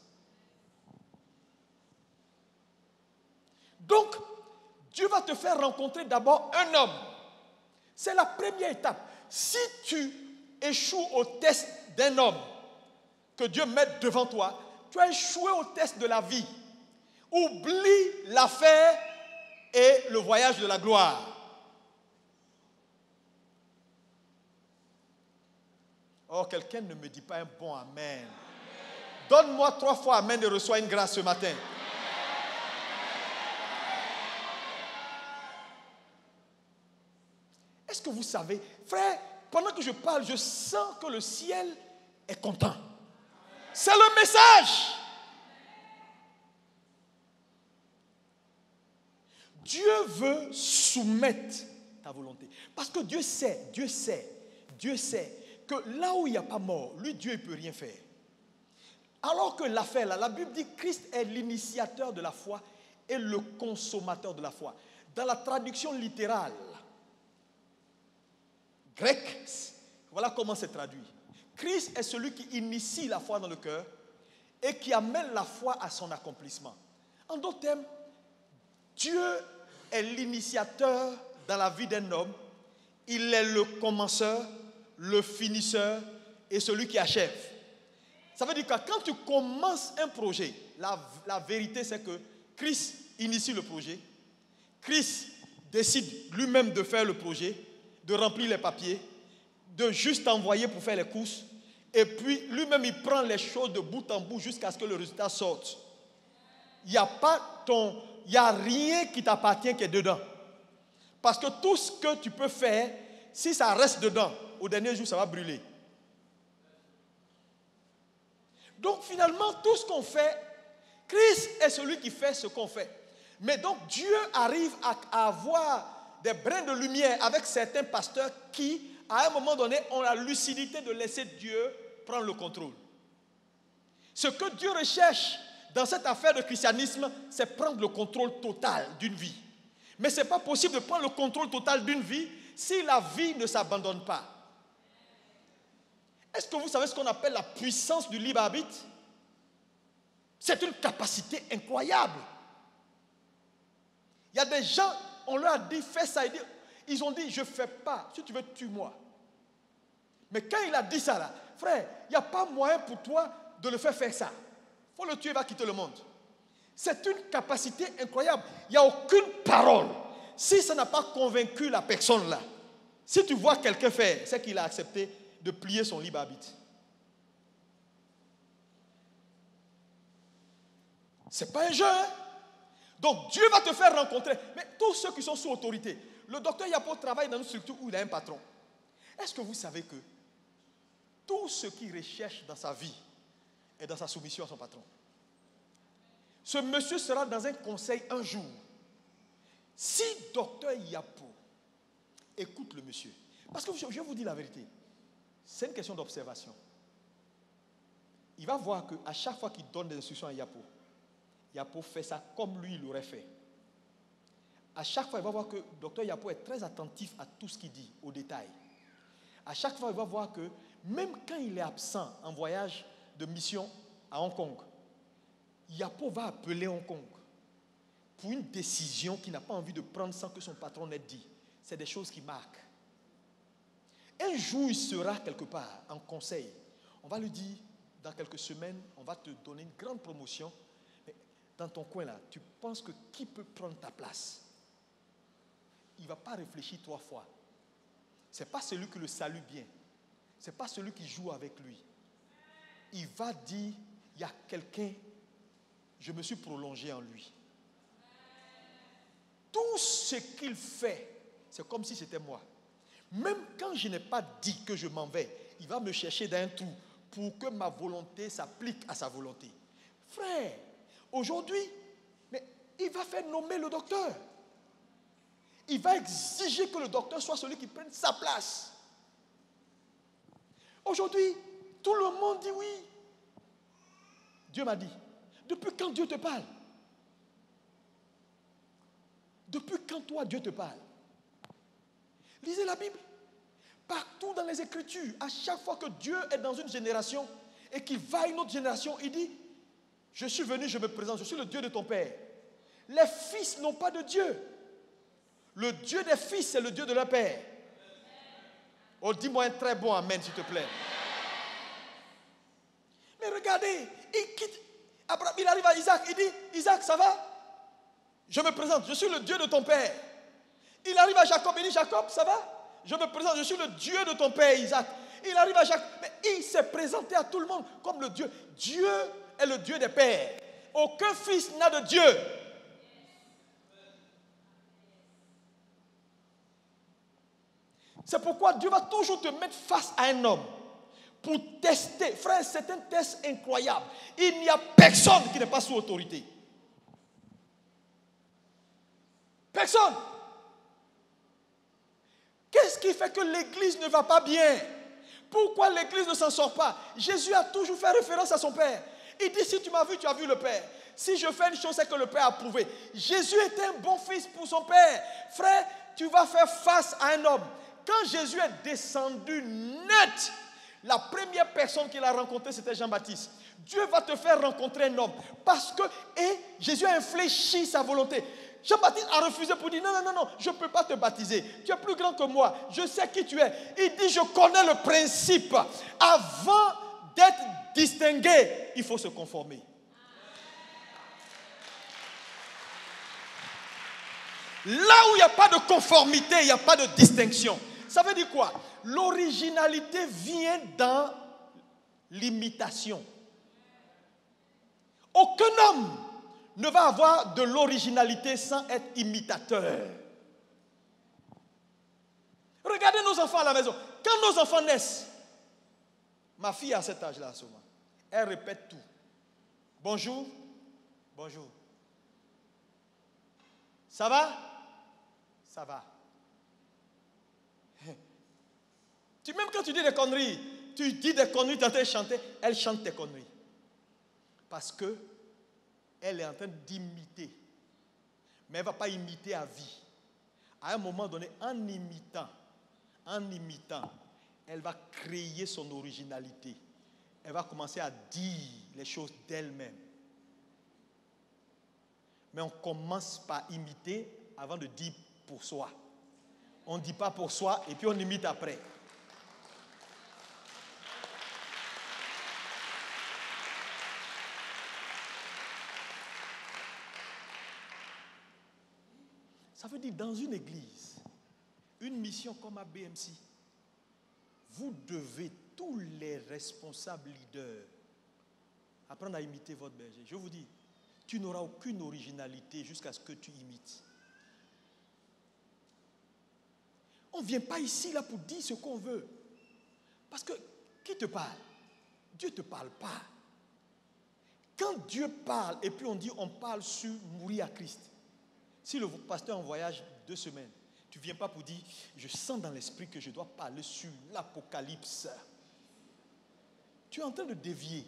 S1: Donc, Dieu va te faire rencontrer d'abord un homme. C'est la première étape. Si tu échoues au test d'un homme que Dieu met devant toi, tu as échoué au test de la vie. Oublie l'affaire et le voyage de la gloire. Oh, quelqu'un ne me dit pas un bon amen. Donne-moi 3 fois amen et reçois une grâce ce matin. Est-ce que vous savez, frère, pendant que je parle, je sens que le ciel est content. C'est le message. Dieu veut soumettre ta volonté. Parce que Dieu sait que là où il n'y a pas mort, lui, Dieu ne peut rien faire. Alors que l'affaire là, la Bible dit que Christ est l'initiateur de la foi et le consommateur de la foi. Dans la traduction littérale grecque, voilà comment c'est traduit. Christ est celui qui initie la foi dans le cœur et qui amène la foi à son accomplissement. En d'autres termes, Dieu est l'initiateur dans la vie d'un homme. Il est le commenceur, le finisseur et celui qui achève. Ça veut dire que quand tu commences un projet, la vérité c'est que Christ initie le projet. Christ décide lui-même de faire le projet, de remplir les papiers, de juste envoyer pour faire les courses. Et puis lui-même il prend les choses de bout en bout jusqu'à ce que le résultat sorte. Il n'y a rien qui t'appartient qui est dedans. Parce que tout ce que tu peux faire, si ça reste dedans, au dernier jour, ça va brûler. Donc finalement, tout ce qu'on fait, Christ est celui qui fait ce qu'on fait. Mais donc Dieu arrive à avoir des brins de lumière avec certains pasteurs qui, à un moment donné, ont la lucidité de laisser Dieu prendre le contrôle. Ce que Dieu recherche dans cette affaire de christianisme, c'est prendre le contrôle total d'une vie. Mais ce n'est pas possible de prendre le contrôle total d'une vie si la vie ne s'abandonne pas. Est-ce que vous savez ce qu'on appelle la puissance du libre arbitre? C'est une capacité incroyable. Il y a des gens, on leur a dit, fais ça. Ils ont dit, je ne fais pas. Si tu veux, tue-moi. Mais quand il a dit ça là, frère, il n'y a pas moyen pour toi de le faire ça. Il faut le tuer, il va quitter le monde. C'est une capacité incroyable. Il n'y a aucune parole. Si ça n'a pas convaincu la personne là, si tu vois quelqu'un faire, c'est qu'il a accepté de plier son libre arbitre. Ce n'est pas un jeu. Hein? Donc Dieu va te faire rencontrer. Mais tous ceux qui sont sous autorité, le docteur Yapo travaille dans une structure où il a un patron. Est-ce que vous savez que tout ce qu'il recherche dans sa vie est dans sa soumission à son patron? Ce monsieur sera dans un conseil un jour. Si docteur Yapo écoute le monsieur, parce que je vous dis la vérité, c'est une question d'observation. Il va voir qu'à chaque fois qu'il donne des instructions à Yapo, Yapo fait ça comme lui il l'aurait fait. À chaque fois, il va voir que docteur Yapo est très attentif à tout ce qu'il dit, aux détails. À chaque fois, il va voir que même quand il est absent en voyage de mission à Hong Kong, Yapo va appeler Hong Kong pour une décision qu'il n'a pas envie de prendre sans que son patron n'ait dit. C'est des choses qui marquent. Un jour, il sera quelque part en conseil. On va lui dire, dans quelques semaines, on va te donner une grande promotion. Mais dans ton coin là, tu penses que qui peut prendre ta place? Il ne va pas réfléchir 3 fois. Ce n'est pas celui qui le salue bien. Ce n'est pas celui qui joue avec lui. Il va dire, il y a quelqu'un, je me suis prolongé en lui. Tout ce qu'il fait, c'est comme si c'était moi. Même quand je n'ai pas dit que je m'en vais, il va me chercher dans un trou pour que ma volonté s'applique à sa volonté. Frère, aujourd'hui, mais il va faire nommer le docteur. Il va exiger que le docteur soit celui qui prenne sa place. Aujourd'hui, tout le monde dit oui. Dieu m'a dit, depuis quand Dieu te parle? Depuis quand toi Dieu te parle? Lisez la Bible. Partout dans les Écritures, à chaque fois que Dieu est dans une génération et qu'il va à une autre génération, il dit, je suis venu, je me présente, je suis le Dieu de ton Père. Les fils n'ont pas de Dieu. Le Dieu des fils, c'est le Dieu de leur Père. Oh, dis-moi un très bon amen, s'il te plaît. Mais regardez, il quitte. Abraham, il arrive à Isaac, il dit, Isaac, ça va? Je me présente, je suis le Dieu de ton Père. Il arrive à Jacob, il dit, Jacob, ça va? Je me présente, je suis le Dieu de ton Père, Isaac. Il arrive à Jacob, mais il s'est présenté à tout le monde comme le Dieu. Dieu est le Dieu des pères. Aucun fils n'a de Dieu. C'est pourquoi Dieu va toujours te mettre face à un homme pour tester. Frère, c'est un test incroyable. Il n'y a personne qui n'est pas sous autorité. Personne. Qu'est-ce qui fait que l'Église ne va pas bien? Pourquoi l'Église ne s'en sort pas? Jésus a toujours fait référence à son Père. Il dit, si tu m'as vu, tu as vu le Père. Si je fais une chose, c'est que le Père a approuvé. Jésus était un bon fils pour son Père. Frère, tu vas faire face à un homme. Quand Jésus est descendu net, la première personne qu'il a rencontrée, c'était Jean-Baptiste. Dieu va te faire rencontrer un homme. Parce que Jésus a infléchi sa volonté. Jean-Baptiste a refusé pour dire, non, je ne peux pas te baptiser. Tu es plus grand que moi. Je sais qui tu es. Il dit, je connais le principe. Avant d'être distingué, il faut se conformer. Là où il n'y a pas de conformité, il n'y a pas de distinction. Ça veut dire quoi? L'originalité vient dans l'imitation. Aucun homme ne va avoir de l'originalité sans être imitateur. Regardez nos enfants à la maison. Quand nos enfants naissent, ma fille a cet âge-là, souvent, elle répète tout. Bonjour, bonjour. Ça va? Ça va. Même quand tu dis des conneries, tu dis des conneries, tu es en train de chanter, elle chante tes conneries. Parce que elle est en train d'imiter. Mais elle ne va pas imiter à vie. À un moment donné, en imitant, elle va créer son originalité. Elle va commencer à dire les choses d'elle-même. Mais on commence par imiter avant de dire pour soi. On ne dit pas pour soi et puis on imite après. Ça veut dire dans une église, une mission comme à BMC, vous devez, tous les responsables leaders, apprendre à imiter votre berger. Je vous dis, tu n'auras aucune originalité jusqu'à ce que tu imites. On ne vient pas ici là pour dire ce qu'on veut. Parce que qui te parle? Dieu ne te parle pas. Quand Dieu parle et puis on dit on parle sur mourir à Christ. Si le pasteur est en voyage 2 semaines, tu ne viens pas pour dire je sens dans l'esprit que je dois parler sur l'Apocalypse. Tu es en train de dévier.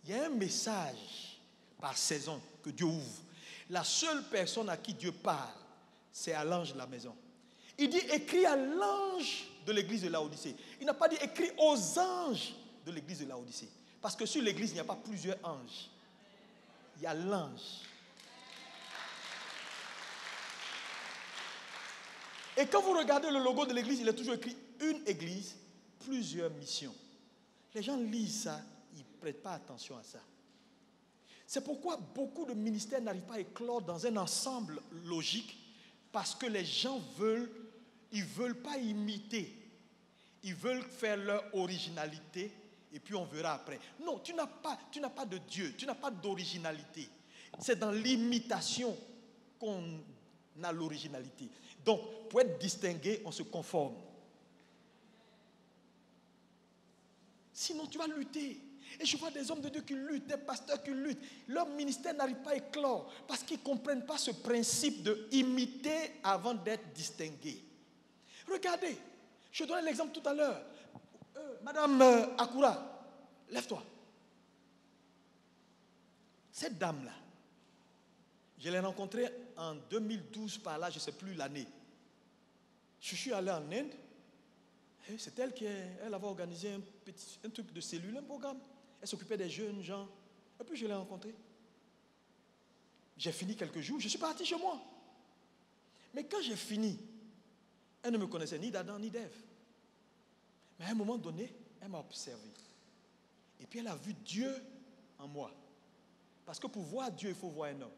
S1: Il y a un message par saison que Dieu ouvre. La seule personne à qui Dieu parle, c'est à l'ange de la maison. Il dit écris à l'ange de l'église de Laodicée. Il n'a pas dit écris aux anges de l'église de Laodicée. Parce que sur l'église, il n'y a pas plusieurs anges. Il y a l'ange. Et quand vous regardez le logo de l'église, il est toujours écrit une église, plusieurs missions. Les gens lisent ça, ils ne prêtent pas attention à ça. C'est pourquoi beaucoup de ministères n'arrivent pas à éclore dans un ensemble logique, parce que les gens ils ne veulent pas imiter. Ils veulent faire leur originalité et puis on verra après. Non, tu n'as pas de Dieu, tu n'as pas d'originalité. C'est dans l'imitation qu'on a l'originalité. Donc, pour être distingué, on se conforme. Sinon, tu vas lutter. Et je vois des hommes de Dieu qui luttent, des pasteurs qui luttent. Leur ministère n'arrive pas à éclore parce qu'ils ne comprennent pas ce principe de imiter avant d'être distingué. Regardez, je donnais l'exemple tout à l'heure. Madame Akura, lève-toi. Cette dame-là, je l'ai rencontrée en 2012 par là, je ne sais plus l'année. Je suis allé en Inde. C'est elle avait organisé un truc de cellule, un programme. Elle s'occupait des jeunes gens. Et puis je l'ai rencontrée. J'ai fini quelques jours, je suis parti chez moi. Mais quand j'ai fini, elle ne me connaissait ni d'Adam ni d'Ève. Mais à un moment donné, elle m'a observé. Et puis elle a vu Dieu en moi. Parce que pour voir Dieu, il faut voir un homme.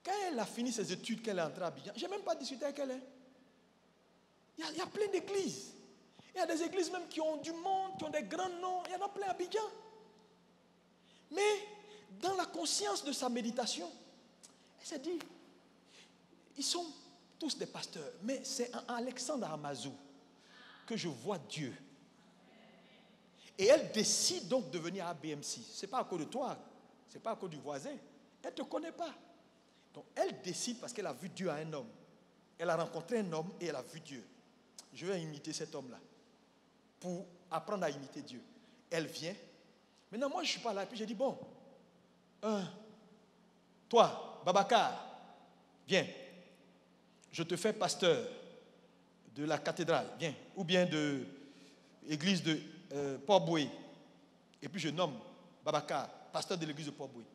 S1: Quand elle a fini ses études, qu'elle est entrée à Abidjan, je n'ai même pas discuté avec elle. Il y a plein d'églises. Il y a des églises même qui ont du monde, qui ont des grands noms. Il y en a plein à Abidjan. Mais dans la conscience de sa méditation, elle s'est dit, ils sont tous des pasteurs, mais c'est en Alexandre Amazou que je vois Dieu. Et elle décide donc de venir à BMC. Ce n'est pas à cause de toi, ce n'est pas à cause du voisin. Elle ne te connaît pas. Donc elle décide parce qu'elle a vu Dieu à un homme. Elle a rencontré un homme et elle a vu Dieu. Je vais imiter cet homme-là pour apprendre à imiter Dieu. Elle vient. Maintenant, moi, je ne suis pas là. Et puis j'ai dit, bon, toi, Babacar, viens. Je te fais pasteur de la cathédrale, viens. Ou bien de l'église de Port-Boué. Et puis je nomme Babacar, pasteur de l'église de Port-Boué.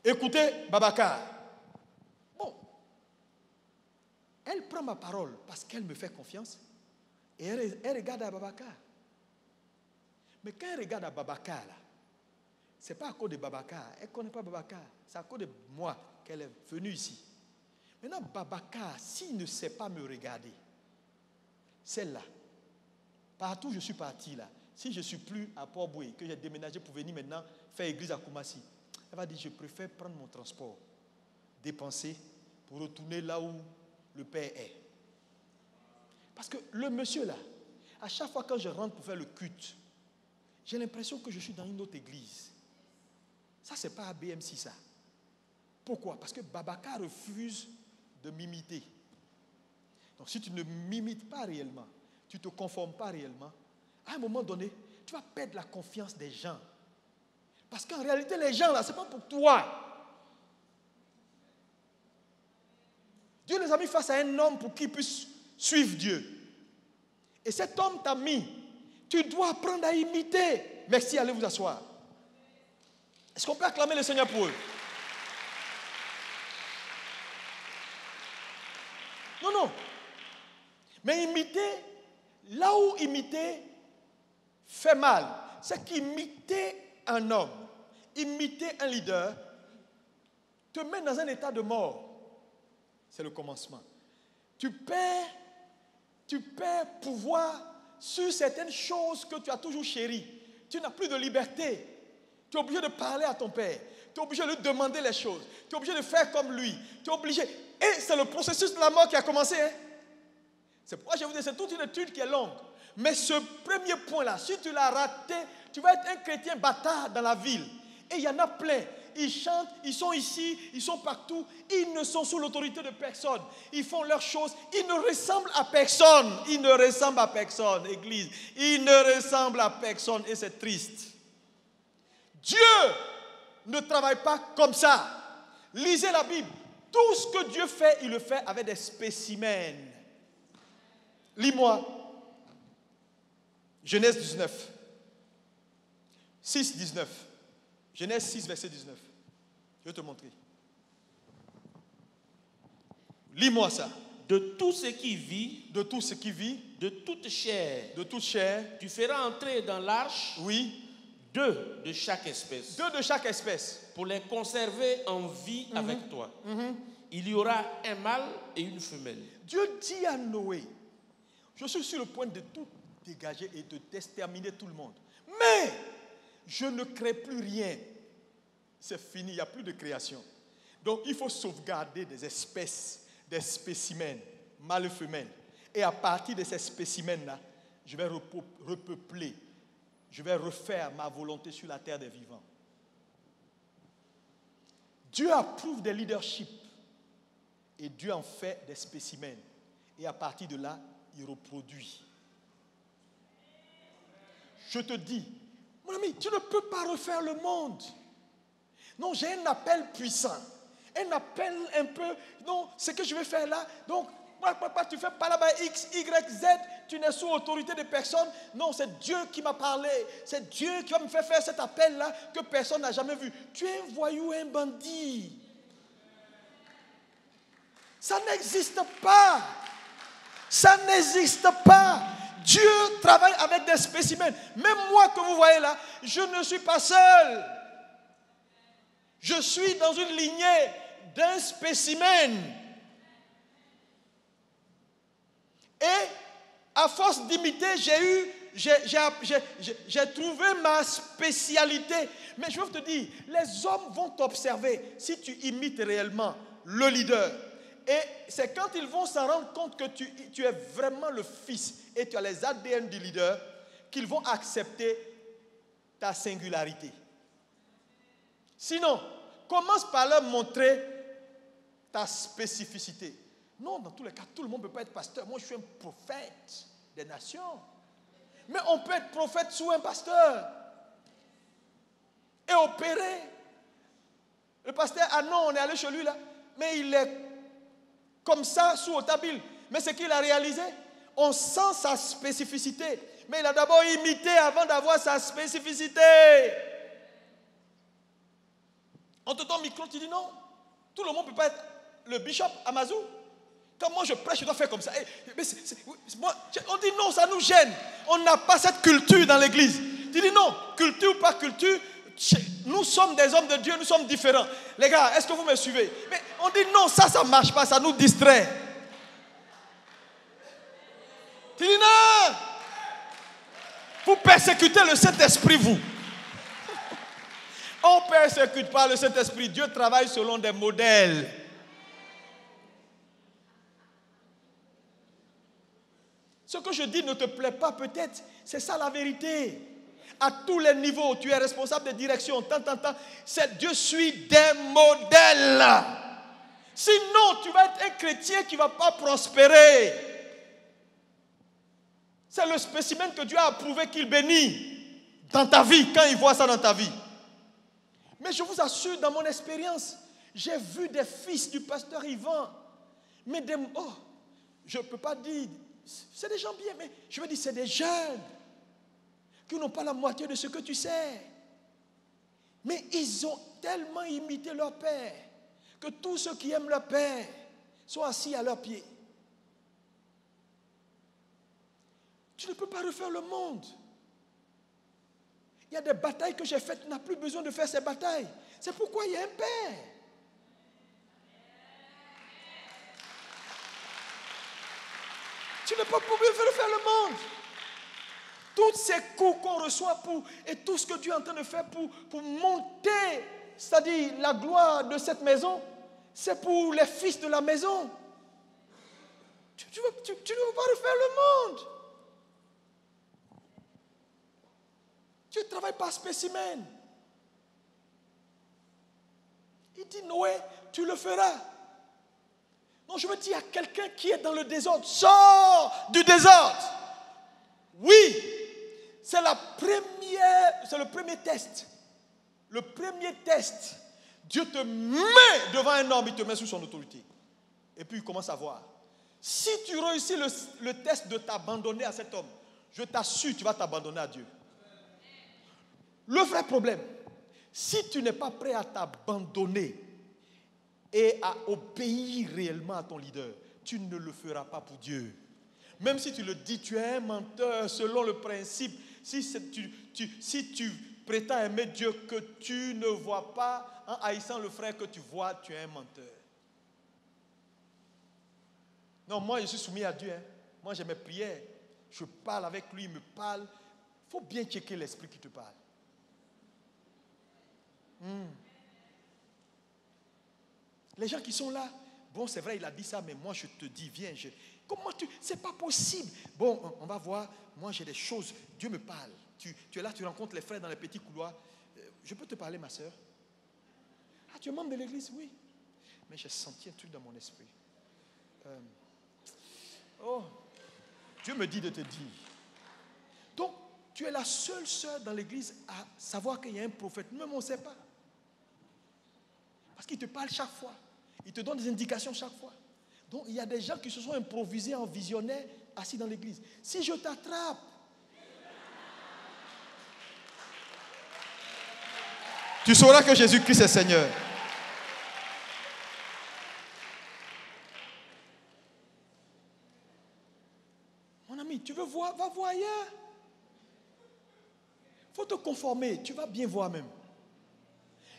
S1: Écoutez, Babacar. Bon. Elle prend ma parole parce qu'elle me fait confiance. Et elle regarde à Babacar. Mais quand elle regarde à Babacar, là, ce n'est pas à cause de Babacar. Elle ne connaît pas Babacar. C'est à cause de moi qu'elle est venue ici. Maintenant, Babacar, s'il ne sait pas me regarder, celle-là, partout où je suis parti là, si je ne suis plus à Port-Boué, que j'ai déménagé pour venir maintenant faire église à Koumassi, elle va dire, je préfère prendre mon transport, dépenser pour retourner là où le Père est. Parce que le monsieur là, à chaque fois quand je rentre pour faire le culte, j'ai l'impression que je suis dans une autre église. Ça, ce n'est pas à BMC ça. Pourquoi? Parce que Babacar refuse de m'imiter. Donc si tu ne m'imites pas réellement, tu ne te conformes pas réellement, à un moment donné, tu vas perdre la confiance des gens. Parce qu'en réalité, les gens là, ce n'est pas pour toi. Dieu les a mis face à un homme pour qu'il puisse suivre Dieu. Et cet homme t'a mis. Tu dois apprendre à imiter. Merci, allez vous asseoir. Est-ce qu'on peut acclamer le Seigneur pour eux? Non, non. Mais imiter, là où imiter fait mal, c'est qu'imiter un homme, imiter un leader, te met dans un état de mort. C'est le commencement. Tu perds pouvoir sur certaines choses que tu as toujours chéries. Tu n'as plus de liberté. Tu es obligé de parler à ton père. Tu es obligé de lui demander les choses. Tu es obligé de faire comme lui. Tu es obligé. Et c'est le processus de la mort qui a commencé. Hein? C'est pourquoi je vous dis, c'est toute une étude qui est longue. Mais ce premier point-là, si tu l'as raté, tu vas être un chrétien bâtard dans la ville. Et il y en a plein. Ils chantent, ils sont ici, ils sont partout. Ils ne sont sous l'autorité de personne. Ils font leurs choses. Ils ne ressemblent à personne. Ils ne ressemblent à personne, Église. Ils ne ressemblent à personne et c'est triste. Dieu ne travaille pas comme ça. Lisez la Bible. Tout ce que Dieu fait, il le fait avec des spécimens. Lis-moi. Genèse 19. 6, 19. Genèse 6, verset 19. Je vais te montrer. Lis-moi ça.
S2: De tout ce qui vit,
S1: de tout ce qui vit,
S2: de toute chair,
S1: tu
S2: feras entrer dans l'arche,
S1: oui,
S2: 2 de chaque espèce.
S1: 2 de chaque espèce.
S2: Pour les conserver en vie avec toi. Il y aura un mâle et une femelle.
S1: Dieu dit à Noé, je suis sur le point de tout dégager et de exterminer tout le monde. Mais je ne crée plus rien. C'est fini, il n'y a plus de création. Donc il faut sauvegarder des espèces, des spécimens, mâles et femelles. Et à partir de ces spécimens-là, je vais repeupler. Je vais refaire ma volonté sur la terre des vivants. Dieu approuve des leaderships. Et Dieu en fait des spécimens. Et à partir de là, il reproduit. Je te dis, mon ami, tu ne peux pas refaire le monde. Non, j'ai un appel puissant. Un appel un peu, non, ce que je vais faire là, donc, tu fais pas là-bas X, Y, Z, tu n'es sous autorité de personne. Non, c'est Dieu qui m'a parlé. C'est Dieu qui va me faire faire cet appel-là que personne n'a jamais vu. Tu es un voyou, un bandit. Ça n'existe pas. Ça n'existe pas. Dieu travaille avec des spécimens. Même moi que vous voyez là, je ne suis pas seul. Je suis dans une lignée d'un spécimen. Et à force d'imiter, j'ai trouvé ma spécialité. Mais je veux te dire, les hommes vont t'observer si tu imites réellement le leader. Et c'est quand ils vont s'en rendre compte que tu es vraiment le fils et tu as les ADN du leader qu'ils vont accepter ta singularité. Sinon, commence par leur montrer ta spécificité. Non, dans tous les cas, tout le monde ne peut pas être pasteur. Moi, je suis un prophète des nations. Mais on peut être prophète sous un pasteur et opérer. Le pasteur, ah non, on est allé chez lui là, mais il est comme ça sous Otabil. Mais ce qu'il a réalisé, on sent sa spécificité. Mais il a d'abord imité avant d'avoir sa spécificité. On te donne le micro, tu dis non. Tout le monde ne peut pas être le bishop Amazou. Quand moi je prêche, je dois faire comme ça. On dit non, ça nous gêne. On n'a pas cette culture dans l'église. Tu dis non, culture ou pas culture, nous sommes des hommes de Dieu, nous sommes différents. Les gars, est-ce que vous me suivez? Mais on dit non, ça ne marche pas, ça nous distrait. Tu dis non. Vous persécutez le Saint-Esprit, vous. On ne persécute pas le Saint-Esprit. Dieu travaille selon des modèles. Ce que je dis ne te plaît pas peut-être. C'est ça la vérité. À tous les niveaux, tu es responsable de direction. Dieu suit des modèles. Sinon, tu vas être un chrétien qui ne va pas prospérer. C'est le spécimen que Dieu a approuvé qu'il bénit dans ta vie, quand il voit ça dans ta vie. Mais je vous assure, dans mon expérience, j'ai vu des fils du pasteur Yvan. Mais je ne peux pas dire, c'est des gens bien, mais je veux dire, c'est des jeunes qui n'ont pas la moitié de ce que tu sais. Mais ils ont tellement imité leur père que tous ceux qui aiment leur père sont assis à leurs pieds. Tu ne peux pas refaire le monde. Il y a des batailles que j'ai faites, tu n'as plus besoin de faire ces batailles. C'est pourquoi il y a un père. Tu ne peux pas faire le monde. Tous ces coups qu'on reçoit et tout ce que Dieu est en train de faire pour monter, c'est-à-dire la gloire de cette maison, c'est pour les fils de la maison. Tu ne veux pas refaire le monde. Tu travailles par spécimen. Il dit, Noé, tu le feras. Non, je veux dire à quelqu'un qui est dans le désordre, sors du désordre. Oui, c'est le premier test. Le premier test. Dieu te met devant un homme, il te met sous son autorité. Et puis il commence à voir. Si tu réussis le test de t'abandonner à cet homme, je t'assure, tu vas t'abandonner à Dieu. Le vrai problème, si tu n'es pas prêt à t'abandonner et à obéir réellement à ton leader, tu ne le feras pas pour Dieu. Même si tu le dis, tu es un menteur selon le principe. Si tu prétends aimer Dieu que tu ne vois pas en haïssant le frère que tu vois, tu es un menteur. Non, moi je suis soumis à Dieu. Moi j'ai mes prières. Je parle avec lui, il me parle. Il faut bien checker l'esprit qui te parle. Les gens qui sont là, bon c'est vrai il a dit ça, mais moi je te dis viens, comment c'est pas possible. Bon on va voir, moi j'ai des choses, Dieu me parle. Tu es là, tu rencontres les frères dans les petits couloirs. Je peux te parler ma soeur? Ah tu es membre de l'église? Oui. Mais j'ai senti un truc dans mon esprit. Dieu me dit de te dire. Donc tu es la seule sœur dans l'église à savoir qu'il y a un prophète. Même on ne sait pas. Parce qu'il te parle chaque fois. Il te donne des indications chaque fois. Donc il y a des gens qui se sont improvisés en visionnaire assis dans l'église. Si je t'attrape, tu sauras que Jésus-Christ est Seigneur. Mon ami, tu veux voir, va voir ailleurs. Il faut te conformer, tu vas bien voir même.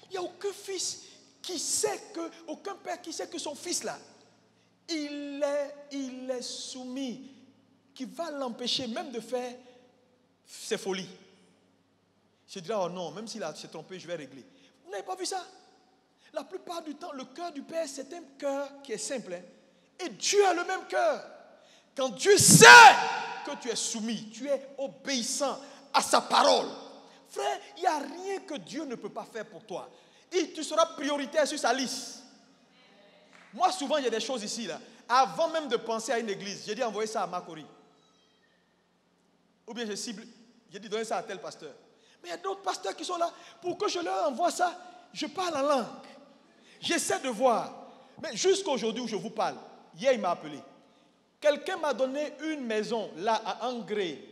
S1: Il n'y a aucun fils qui sait aucun père qui sait que son fils là, il est soumis, qui va l'empêcher même de faire ses folies. Je dirais, oh non, même s'il s'est trompé, je vais régler. Vous n'avez pas vu ça? La plupart du temps, le cœur du Père, c'est un cœur qui est simple. Et Dieu a le même cœur. Quand Dieu sait que tu es soumis, tu es obéissant à sa parole. Frère, il n'y a rien que Dieu ne peut pas faire pour toi. Et tu seras prioritaire sur sa liste. Moi, souvent, il y a des choses ici, là. Avant même de penser à une église, j'ai dit envoyer ça à Makori. Ou bien je cible, j'ai dit donner ça à tel pasteur. Mais il y a d'autres pasteurs qui sont là. Pour que je leur envoie ça, je parle en langue. J'essaie de voir. Mais jusqu'à aujourd'hui où je vous parle, hier il m'a appelé. Quelqu'un m'a donné une maison, là, à Angré.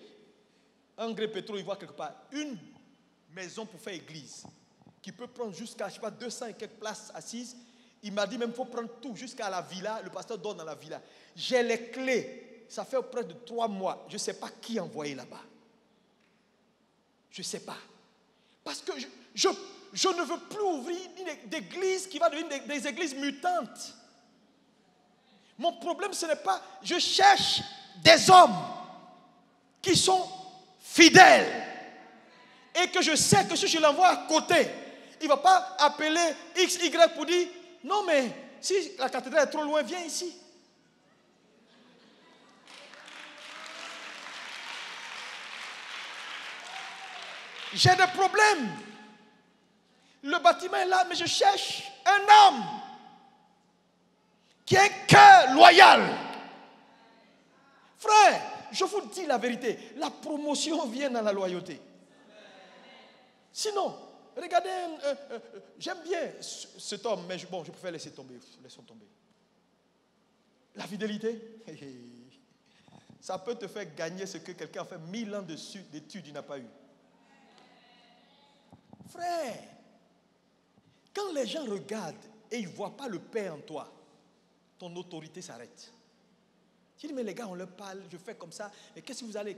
S1: Angré Pétro, il voit quelque part. Une maison pour faire église. Qui peut prendre jusqu'à, 200 et quelques places assises. Il m'a dit même, il faut prendre tout jusqu'à la villa. Le pasteur dort dans la villa. J'ai les clés. Ça fait près de 3 mois. Je ne sais pas qui envoyer là-bas. Je ne sais pas. Parce que je ne veux plus ouvrir d'église qui va devenir des églises mutantes. Mon problème, ce n'est pas... Je cherche des hommes qui sont fidèles. Et que je sais que si je l'envoie à côté, il ne va pas appeler X, Y pour dire, non mais si la cathédrale est trop loin, viens ici. J'ai des problèmes. Le bâtiment est là, mais je cherche un homme qui a un cœur loyal. Frère, je vous dis la vérité, la promotion vient dans la loyauté. Sinon, regardez, j'aime bien cet homme, mais je préfère laisser tomber. Laissons tomber. La fidélité, ça peut te faire gagner ce que quelqu'un a fait 1000 ans d'études, il n'a pas eu. Frère, quand les gens regardent et ils ne voient pas le Père en toi, ton autorité s'arrête. Tu dis, mais les gars, on leur parle, je fais comme ça, mais qu'est-ce que vous avez?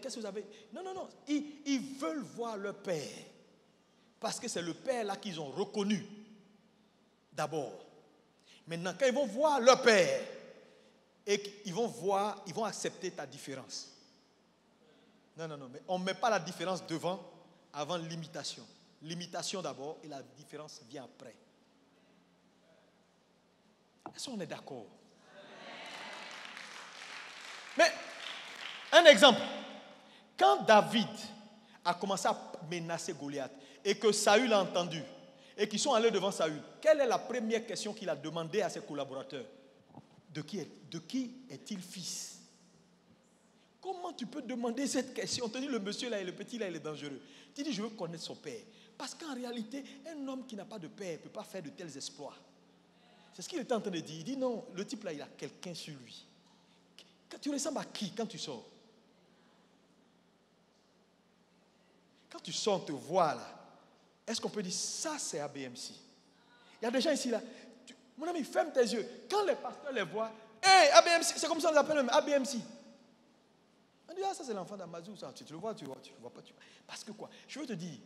S1: Non, non, non, ils veulent voir leur Père. Parce que c'est le Père là qu'ils ont reconnu d'abord. Maintenant, quand ils vont voir leur Père, et qu'ils vont voir, ils vont accepter ta différence. Non, non, non, mais on ne met pas la différence devant, avant l'imitation. L'imitation d'abord et la différence vient après. Est-ce qu'on est d'accord? Mais, un exemple. Quand David a commencé à menacer Goliath et que Saül a entendu et qu'ils sont allés devant Saül, quelle est la première question qu'il a demandé à ses collaborateurs? De qui est-il fils? Comment tu peux demander cette question? On te dit le monsieur là et le petit là, il est dangereux. Tu dis je veux connaître son père. Parce qu'en réalité, un homme qui n'a pas de père ne peut pas faire de tels exploits. C'est ce qu'il était en train de dire. Il dit non, le type là, il a quelqu'un sur lui. Tu ressembles à qui quand tu sors? Quand tu sors, on te voit là. Est-ce qu'on peut dire ça c'est ABMC? Il y a des gens ici là. Mon ami, ferme tes yeux. Quand les pasteurs les voient, hey, ABMC, c'est comme ça on les appelle même, ABMC. On dit, ah, ça c'est l'enfant d'Amazou, ça. Tu le vois, tu le vois pas. Parce que quoi? Je veux te dire,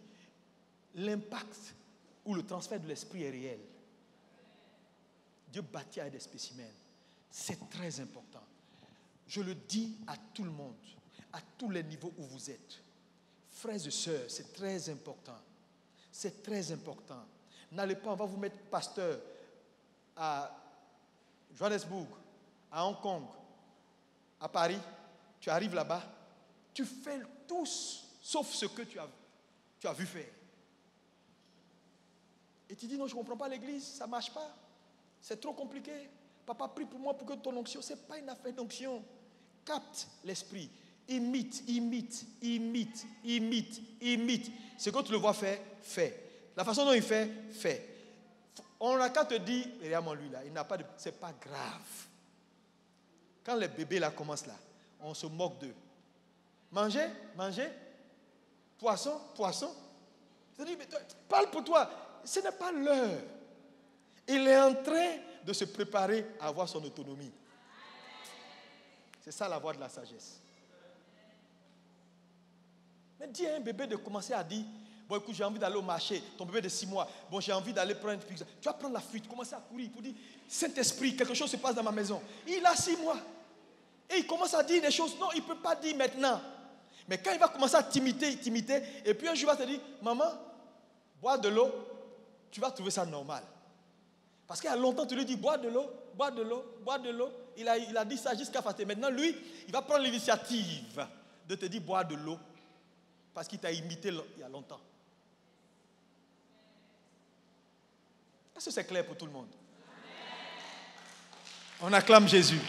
S1: l'impact ou le transfert de l'esprit est réel. Dieu bâtit avec des spécimens. C'est très important. Je le dis à tout le monde, à tous les niveaux où vous êtes. Frères et sœurs, c'est très important. C'est très important. N'allez pas, on va vous mettre pasteur à Johannesburg, à Hong Kong, à Paris. Tu arrives là-bas, tu fais tous, sauf ce que tu as vu faire. Et tu dis non, je ne comprends pas l'église, ça ne marche pas. C'est trop compliqué. Papa, prie pour moi pour que ton onction, ce n'est pas une affaire d'onction. Capte l'esprit. Imite. Ce que tu le vois faire, fais. La façon dont il fait, fais. On n'a qu'à te dire, regarde-moi lui là, il n'a pas de. C'est pas grave. Quand les bébés là commencent là, on se moque d'eux. Manger. Poisson. Je te dis, mais toi, parle pour toi. Ce n'est pas l'heure. Il est en train de se préparer à avoir son autonomie. C'est ça la voie de la sagesse. Mais dis à un bébé de commencer à dire, bon écoute, j'ai envie d'aller au marché, ton bébé de 6 mois, bon j'ai envie d'aller prendre une pizza. Tu vas prendre la fuite, commencer à courir pour dire, Saint-Esprit, quelque chose se passe dans ma maison. Il a 6 mois. Et il commence à dire des choses, non, il ne peut pas dire maintenant. Mais quand il va commencer à t'imiter, et puis un jour il va te dire, maman, bois de l'eau, tu vas trouver ça normal. Parce qu'il y a longtemps, tu lui dis, bois de l'eau. Il a dit ça jusqu'à Faté. Maintenant, lui, il va prendre l'initiative de te dire, bois de l'eau. Parce qu'il t'a imité il y a longtemps. Est-ce que c'est clair pour tout le monde? On acclame Jésus.